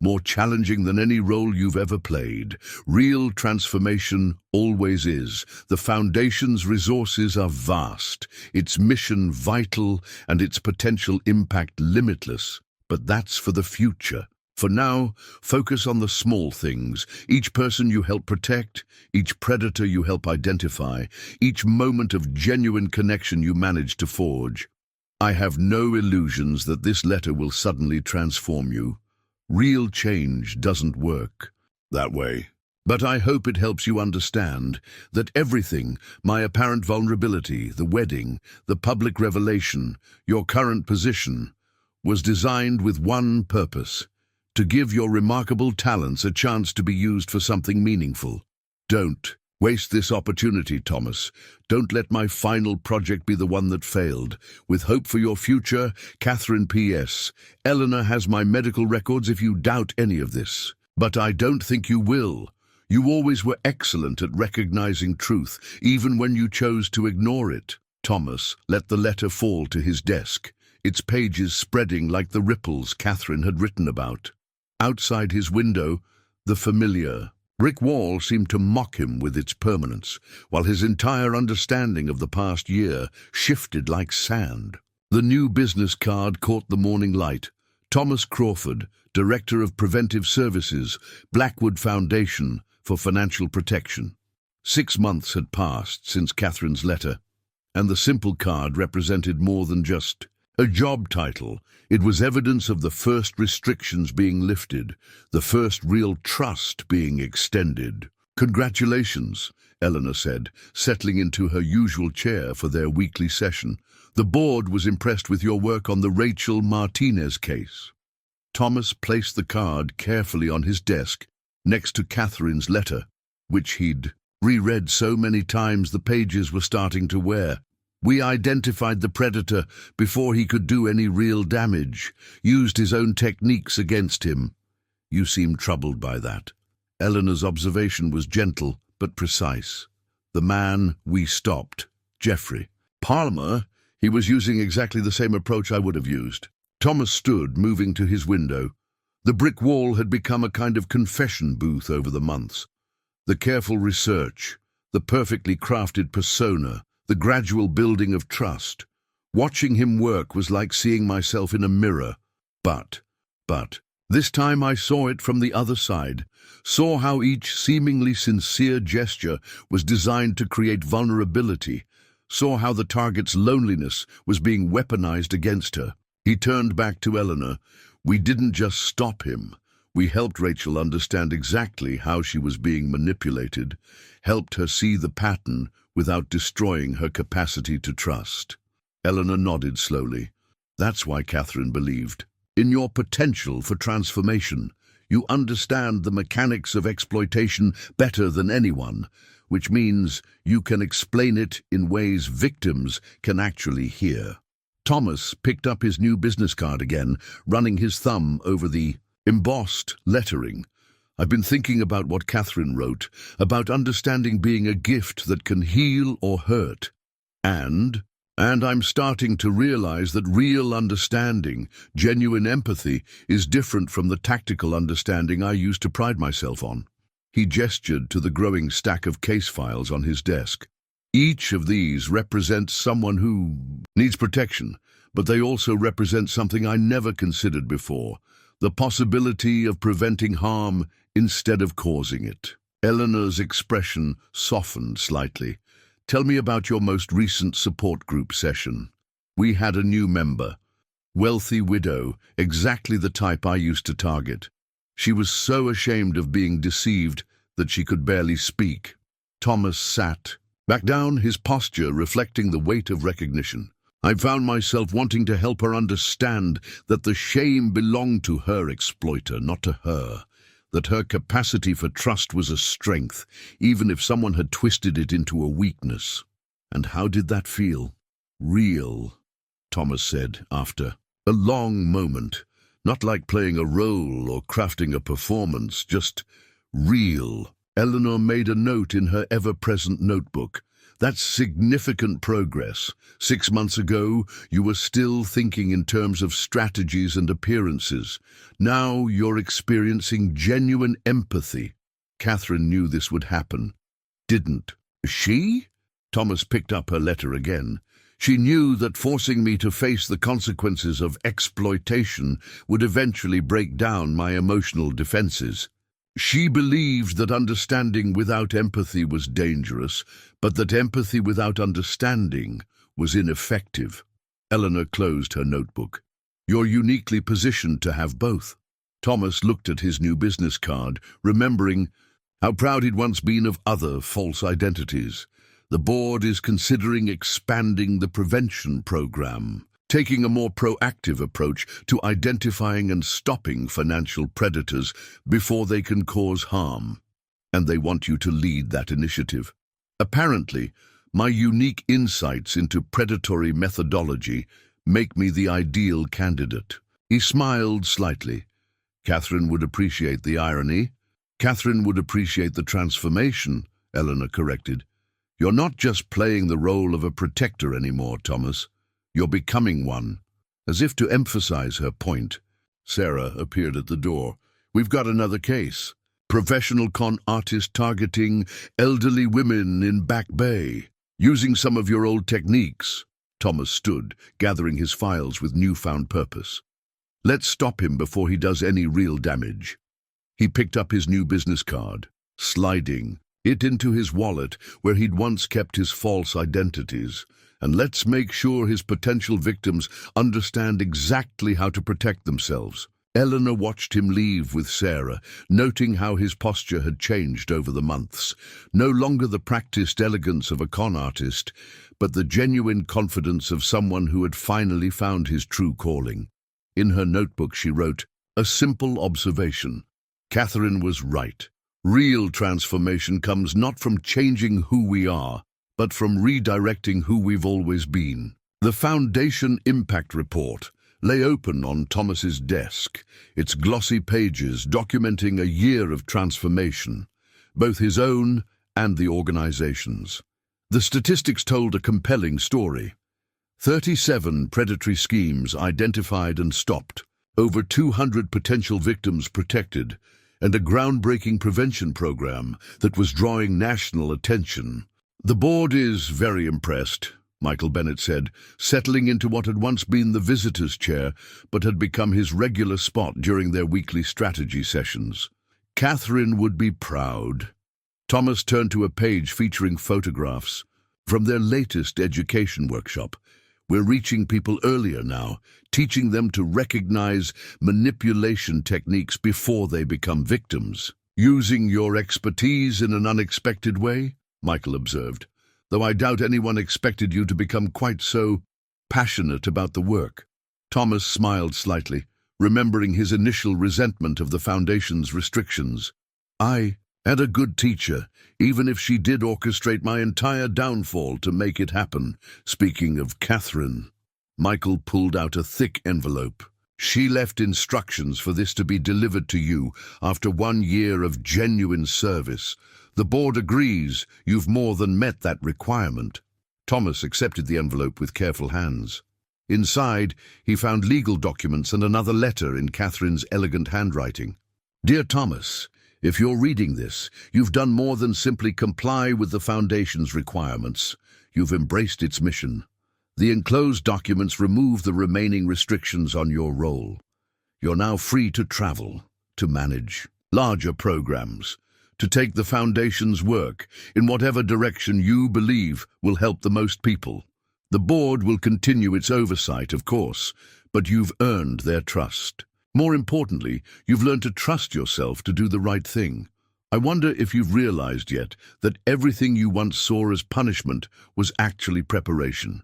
more challenging than any role you've ever played. Real transformation always is. The Foundation's resources are vast, its mission vital, and its potential impact limitless. But that's for the future. For now, focus on the small things. Each person you help protect, each predator you help identify, each moment of genuine connection you manage to forge. I have no illusions that this letter will suddenly transform you. Real change doesn't work that way. But I hope it helps you understand that everything, my apparent vulnerability, the wedding, the public revelation, your current position, was designed with one purpose: to give your remarkable talents a chance to be used for something meaningful. Don't waste this opportunity, Thomas. Don't let my final project be the one that failed. With hope for your future, Catherine P.S. Eleanor has my medical records if you doubt any of this. But I don't think you will. You always were excellent at recognizing truth, even when you chose to ignore it. Thomas let the letter fall to his desk, its pages spreading like the ripples Catherine had written about. Outside his window, the familiar brick wall seemed to mock him with its permanence, while his entire understanding of the past year shifted like sand. The new business card caught the morning light. Thomas Crawford, Director of Preventive Services, Blackwood Foundation for Financial Protection. 6 months had passed since Catherine's letter, and the simple card represented more than just a job title. It was evidence of the first restrictions being lifted, the first real trust being extended. "Congratulations," Eleanor said, settling into her usual chair for their weekly session. "The board was impressed with your work on the Rachel Martinez case." Thomas placed the card carefully on his desk next to Catherine's letter, which he'd reread so many times the pages were starting to wear. "We identified the predator before he could do any real damage, used his own techniques against him." "You seem troubled by that." Eleanor's observation was gentle but precise. "The man we stopped, Jeffrey Palmer, he was using exactly the same approach I would have used." Thomas stood, moving to his window. The brick wall had become a kind of confession booth over the months. The careful research, the perfectly crafted persona, the gradual building of trust. Watching him work was like seeing myself in a mirror. But, this time I saw it from the other side, saw how each seemingly sincere gesture was designed to create vulnerability, saw how the target's loneliness was being weaponized against her. He turned back to Eleanor. "We didn't just stop him. We helped Rachel understand exactly how she was being manipulated, helped her see the pattern without destroying her capacity to trust." Eleanor nodded slowly. "That's why Catherine believed in your potential for transformation. You understand the mechanics of exploitation better than anyone, which means you can explain it in ways victims can actually hear." Thomas picked up his new business card again, running his thumb over the embossed lettering. "I've been thinking about what Catherine wrote, about understanding being a gift that can heal or hurt. And I'm starting to realize that real understanding, genuine empathy, is different from the tactical understanding I used to pride myself on." He gestured to the growing stack of case files on his desk. "Each of these represents someone who needs protection, but they also represent something I never considered before: the possibility of preventing harm instead of causing it." Eleanor's expression softened slightly. "Tell me about your most recent support group session." "We had a new member. Wealthy widow, exactly the type I used to target. She was so ashamed of being deceived that she could barely speak. Thomas sat back down, his posture reflecting the weight of recognition. I found myself wanting to help her understand that the shame belonged to her exploiter, not to her. That her capacity for trust was a strength, even if someone had twisted it into a weakness. And how did that feel? Real, Thomas said after a long moment. Not like playing a role or crafting a performance, just real. Eleanor made a note in her ever-present notebook. That's significant progress. 6 months ago, you were still thinking in terms of strategies and appearances. Now you're experiencing genuine empathy. Catherine knew this would happen. Didn't she? Thomas picked up her letter again. She knew that forcing me to face the consequences of exploitation would eventually break down my emotional defenses. She believed that understanding without empathy was dangerous, but that empathy without understanding was ineffective. Eleanor closed her notebook. You're uniquely positioned to have both. Thomas looked at his new business card, remembering how proud he'd once been of other false identities. The board is considering expanding the prevention program, taking a more proactive approach to identifying and stopping financial predators before they can cause harm. And they want you to lead that initiative. Apparently, my unique insights into predatory methodology make me the ideal candidate. He smiled slightly. Catherine would appreciate the irony. Catherine would appreciate the transformation, Eleanor corrected. You're not just playing the role of a protector anymore, Thomas. You're becoming one. As if to emphasize her point, Sarah appeared at the door. We've got another case. Professional con artist targeting elderly women in Back Bay. Using some of your old techniques. Thomas stood, gathering his files with newfound purpose. Let's stop him before he does any real damage. He picked up his new business card, sliding it into his wallet where he'd once kept his false identities. And let's make sure his potential victims understand exactly how to protect themselves. Eleanor watched him leave with Sarah, noting how his posture had changed over the months. No longer the practiced elegance of a con artist, but the genuine confidence of someone who had finally found his true calling. In her notebook she wrote, a simple observation. Catherine was right. Real transformation comes not from changing who we are, but from redirecting who we've always been. The Foundation Impact Report lay open on Thomas's desk, its glossy pages documenting a year of transformation, both his own and the organization's. The statistics told a compelling story. 37 predatory schemes identified and stopped, over 200 potential victims protected, and a groundbreaking prevention program that was drawing national attention. The board is very impressed, Michael Bennett said, settling into what had once been the visitor's chair but had become his regular spot during their weekly strategy sessions. Catherine would be proud. Thomas turned to a page featuring photographs from their latest education workshop. We're reaching people earlier now, teaching them to recognize manipulation techniques before they become victims. Using your expertise in an unexpected way, Michael observed, though I doubt anyone expected you to become quite so passionate about the work. Thomas smiled slightly, remembering his initial resentment of the Foundation's restrictions. I had a good teacher, even if she did orchestrate my entire downfall to make it happen. Speaking of Catherine, Michael pulled out a thick envelope. She left instructions for this to be delivered to you after 1 year of genuine service. The board agrees you've more than met that requirement. Thomas accepted the envelope with careful hands. Inside, he found legal documents and another letter in Catherine's elegant handwriting. Dear Thomas, if you're reading this, you've done more than simply comply with the Foundation's requirements. You've embraced its mission. The enclosed documents remove the remaining restrictions on your role. You're now free to travel, to manage larger programs, to take the Foundation's work in whatever direction you believe will help the most people. The board will continue its oversight, of course, but you've earned their trust. More importantly, you've learned to trust yourself to do the right thing. I wonder if you've realized yet that everything you once saw as punishment was actually preparation.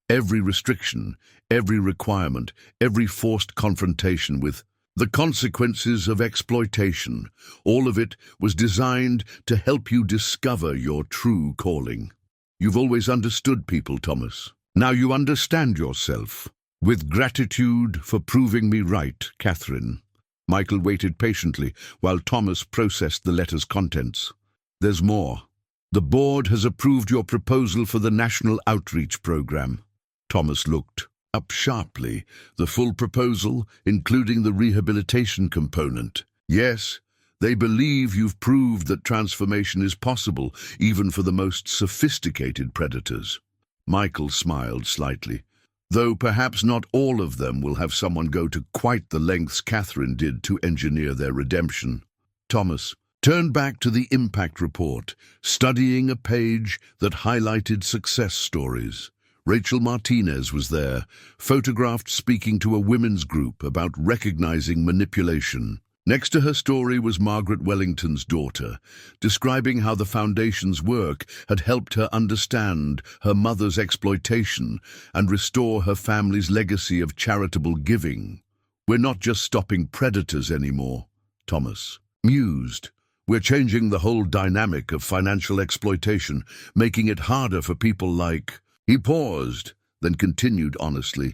Every restriction, every requirement, every forced confrontation with the consequences of exploitation, all of it was designed to help you discover your true calling. You've always understood people, Thomas. Now you understand yourself. With gratitude for proving me right, Catherine. Michael waited patiently while Thomas processed the letter's contents. There's more. The board has approved your proposal for the National Outreach Program. Thomas looked up sharply. The full proposal, including the rehabilitation component. Yes, they believe you've proved that transformation is possible, even for the most sophisticated predators. Michael smiled slightly. Though perhaps not all of them will have someone go to quite the lengths Catherine did to engineer their redemption. Thomas turned back to the impact report, studying a page that highlighted success stories. Rachel Martinez was there, photographed speaking to a women's group about recognizing manipulation. Next to her story was Margaret Wellington's daughter, describing how the Foundation's work had helped her understand her mother's exploitation and restore her family's legacy of charitable giving. We're not just stopping predators anymore, Thomas mused. We're changing the whole dynamic of financial exploitation, making it harder for people like... He paused, then continued honestly,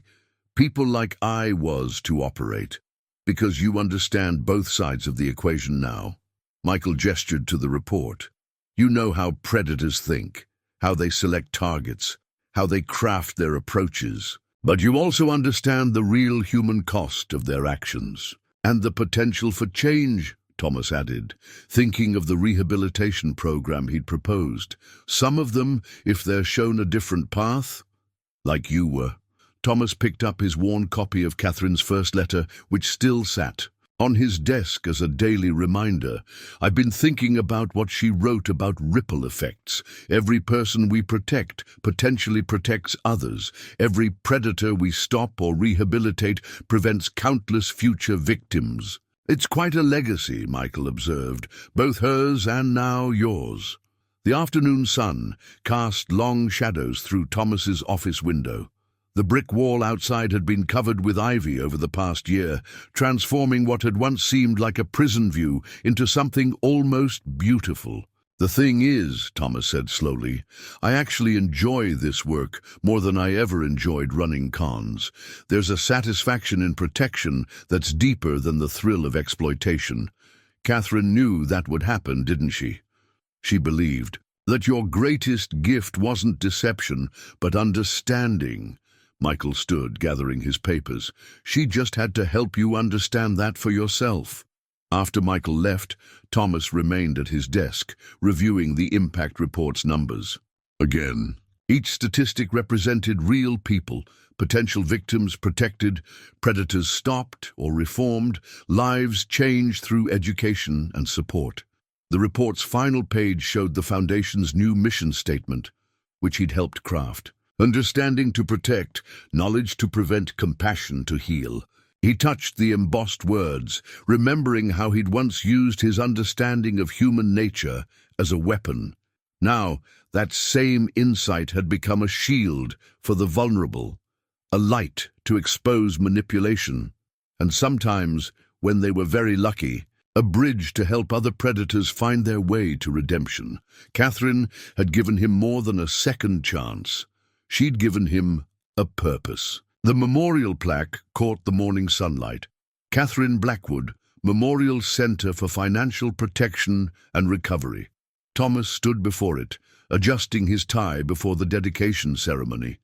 people like I was to operate. Because you understand both sides of the equation now. Michael gestured to the report. You know how predators think, how they select targets, how they craft their approaches. But you also understand the real human cost of their actions. And the potential for change, Thomas added, thinking of the rehabilitation program he'd proposed. Some of them, if they're shown a different path, like you were. Thomas picked up his worn copy of Catherine's first letter, which still sat on his desk as a daily reminder. I've been thinking about what she wrote about ripple effects. Every person we protect potentially protects others. Every predator we stop or rehabilitate prevents countless future victims. It's quite a legacy, Michael observed, both hers and now yours. The afternoon sun cast long shadows through Thomas's office window. The brick wall outside had been covered with ivy over the past year, transforming what had once seemed like a prison view into something almost beautiful. The thing is, Thomas said slowly, I actually enjoy this work more than I ever enjoyed running cons. There's a satisfaction in protection that's deeper than the thrill of exploitation. Catherine knew that would happen, didn't she? She believed that your greatest gift wasn't deception, but understanding. Michael stood, gathering his papers. She just had to help you understand that for yourself. After Michael left, Thomas remained at his desk, reviewing the impact report's numbers. Again, each statistic represented real people, potential victims protected, predators stopped or reformed, lives changed through education and support. The report's final page showed the Foundation's new mission statement, which he'd helped craft. Understanding to protect, knowledge to prevent, compassion to heal. He touched the embossed words, remembering how he'd once used his understanding of human nature as a weapon. Now, that same insight had become a shield for the vulnerable, a light to expose manipulation, and sometimes, when they were very lucky, a bridge to help other predators find their way to redemption. Catherine had given him more than a second chance. She'd given him a purpose. The memorial plaque caught the morning sunlight. Catherine Blackwood, Memorial Center for Financial Protection and Recovery. Thomas stood before it, adjusting his tie before the dedication ceremony.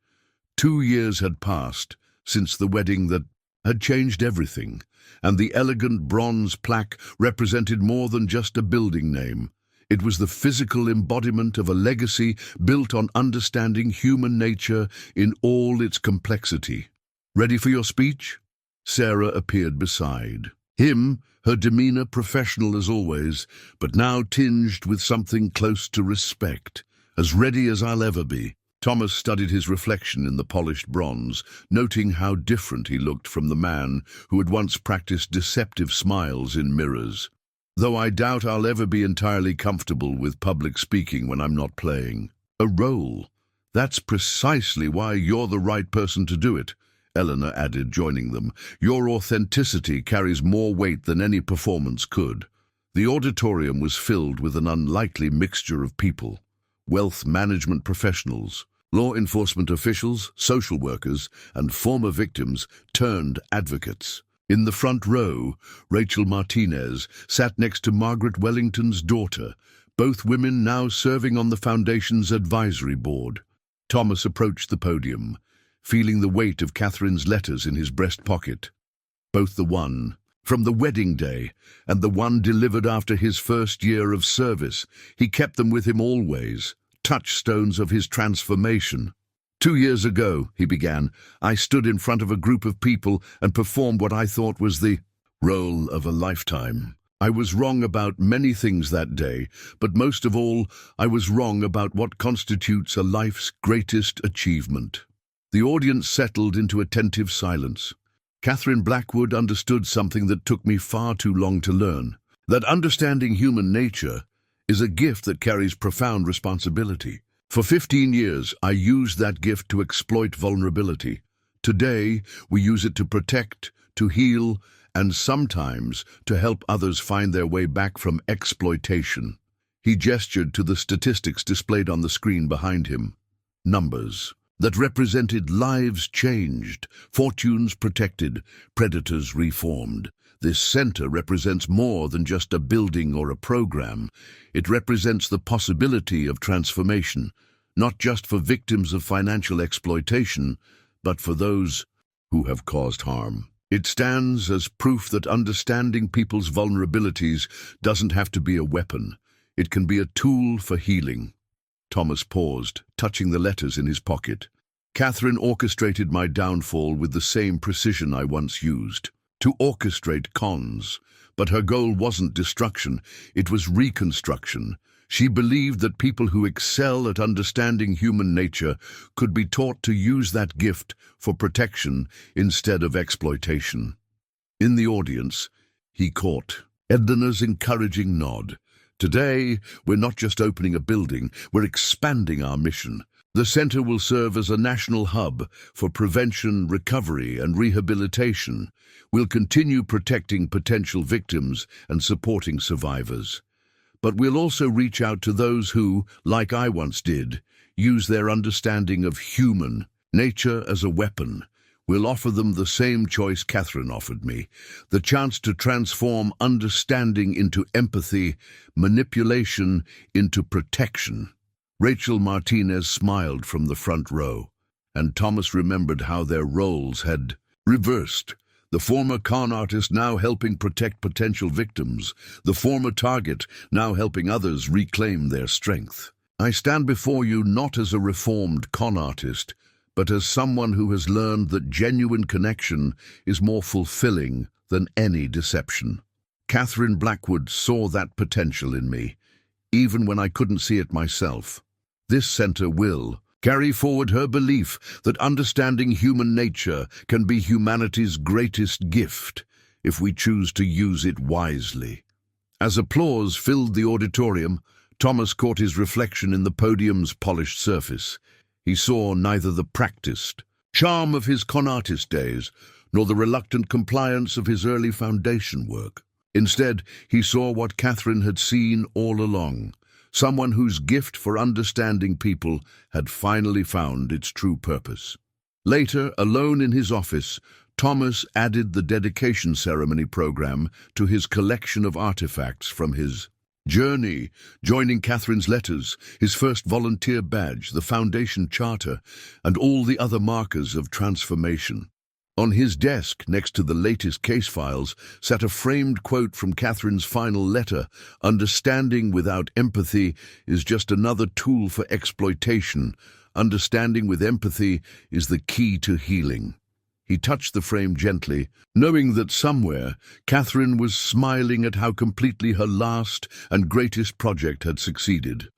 2 years had passed since the wedding that had changed everything, and the elegant bronze plaque represented more than just a building name. It was the physical embodiment of a legacy built on understanding human nature in all its complexity. Ready for your speech? Sarah appeared beside him, her demeanor professional as always, but now tinged with something close to respect. As ready as I'll ever be. Thomas studied his reflection in the polished bronze, noting how different he looked from the man who had once practiced deceptive smiles in mirrors. though I doubt I'll ever be entirely comfortable with public speaking when I'm not playing a role. That's precisely why you're the right person to do it, Eleanor added, joining them. Your authenticity carries more weight than any performance could. The auditorium was filled with an unlikely mixture of people: wealth management professionals, law enforcement officials, social workers, and former victims turned advocates. In the front row, Rachel Martinez sat next to Margaret Wellington's daughter, both women now serving on the Foundation's advisory board. Thomas approached the podium, feeling the weight of Catherine's letters in his breast pocket. Both the one from the wedding day and the one delivered after his first year of service. He kept them with him always, touchstones of his transformation. 2 years ago, he began, I stood in front of a group of people and performed what I thought was the role of a lifetime. I was wrong about many things that day, but most of all, I was wrong about what constitutes a life's greatest achievement. The audience settled into attentive silence. Catherine Blackwood understood something that took me far too long to learn: that understanding human nature is a gift that carries profound responsibility. For 15 years, I used that gift to exploit vulnerability. Today, we use it to protect, to heal, and sometimes to help others find their way back from exploitation. He gestured to the statistics displayed on the screen behind him. Numbers that represented lives changed, fortunes protected, predators reformed. This center represents more than just a building or a program. It represents the possibility of transformation, not just for victims of financial exploitation, but for those who have caused harm. It stands as proof that understanding people's vulnerabilities doesn't have to be a weapon. It can be a tool for healing. Thomas paused, touching the letters in his pocket. Catherine orchestrated my downfall with the same precision I once used. To orchestrate cons, but her goal wasn't destruction, it was reconstruction. She believed that people who excel at understanding human nature could be taught to use that gift for protection instead of exploitation. In the audience, he caught Edna's encouraging nod. Today, we're not just opening a building, we're expanding our mission. The center will serve as a national hub for prevention, recovery, and rehabilitation. We'll continue protecting potential victims and supporting survivors. But we'll also reach out to those who, like I once did, use their understanding of human nature as a weapon. We'll offer them the same choice Catherine offered me, the chance to transform understanding into empathy, manipulation into protection. Rachel Martinez smiled from the front row, and Thomas remembered how their roles had reversed. The former con artist now helping protect potential victims, the former target now helping others reclaim their strength. I stand before you not as a reformed con artist, but as someone who has learned that genuine connection is more fulfilling than any deception. Catherine Blackwood saw that potential in me, even when I couldn't see it myself. This center will carry forward her belief that understanding human nature can be humanity's greatest gift if we choose to use it wisely. As applause filled the auditorium, Thomas caught his reflection in the podium's polished surface. He saw neither the practiced charm of his con artist days nor the reluctant compliance of his early foundation work. Instead, he saw what Catherine had seen all along, someone whose gift for understanding people had finally found its true purpose. Later, alone in his office, Thomas added the dedication ceremony program to his collection of artifacts from his journey, joining Catherine's letters, his first volunteer badge, the Foundation Charter, and all the other markers of transformation. On his desk, next to the latest case files, sat a framed quote from Catherine's final letter: "Understanding without empathy is just another tool for exploitation. Understanding with empathy is the key to healing." He touched the frame gently, knowing that somewhere Catherine was smiling at how completely her last and greatest project had succeeded.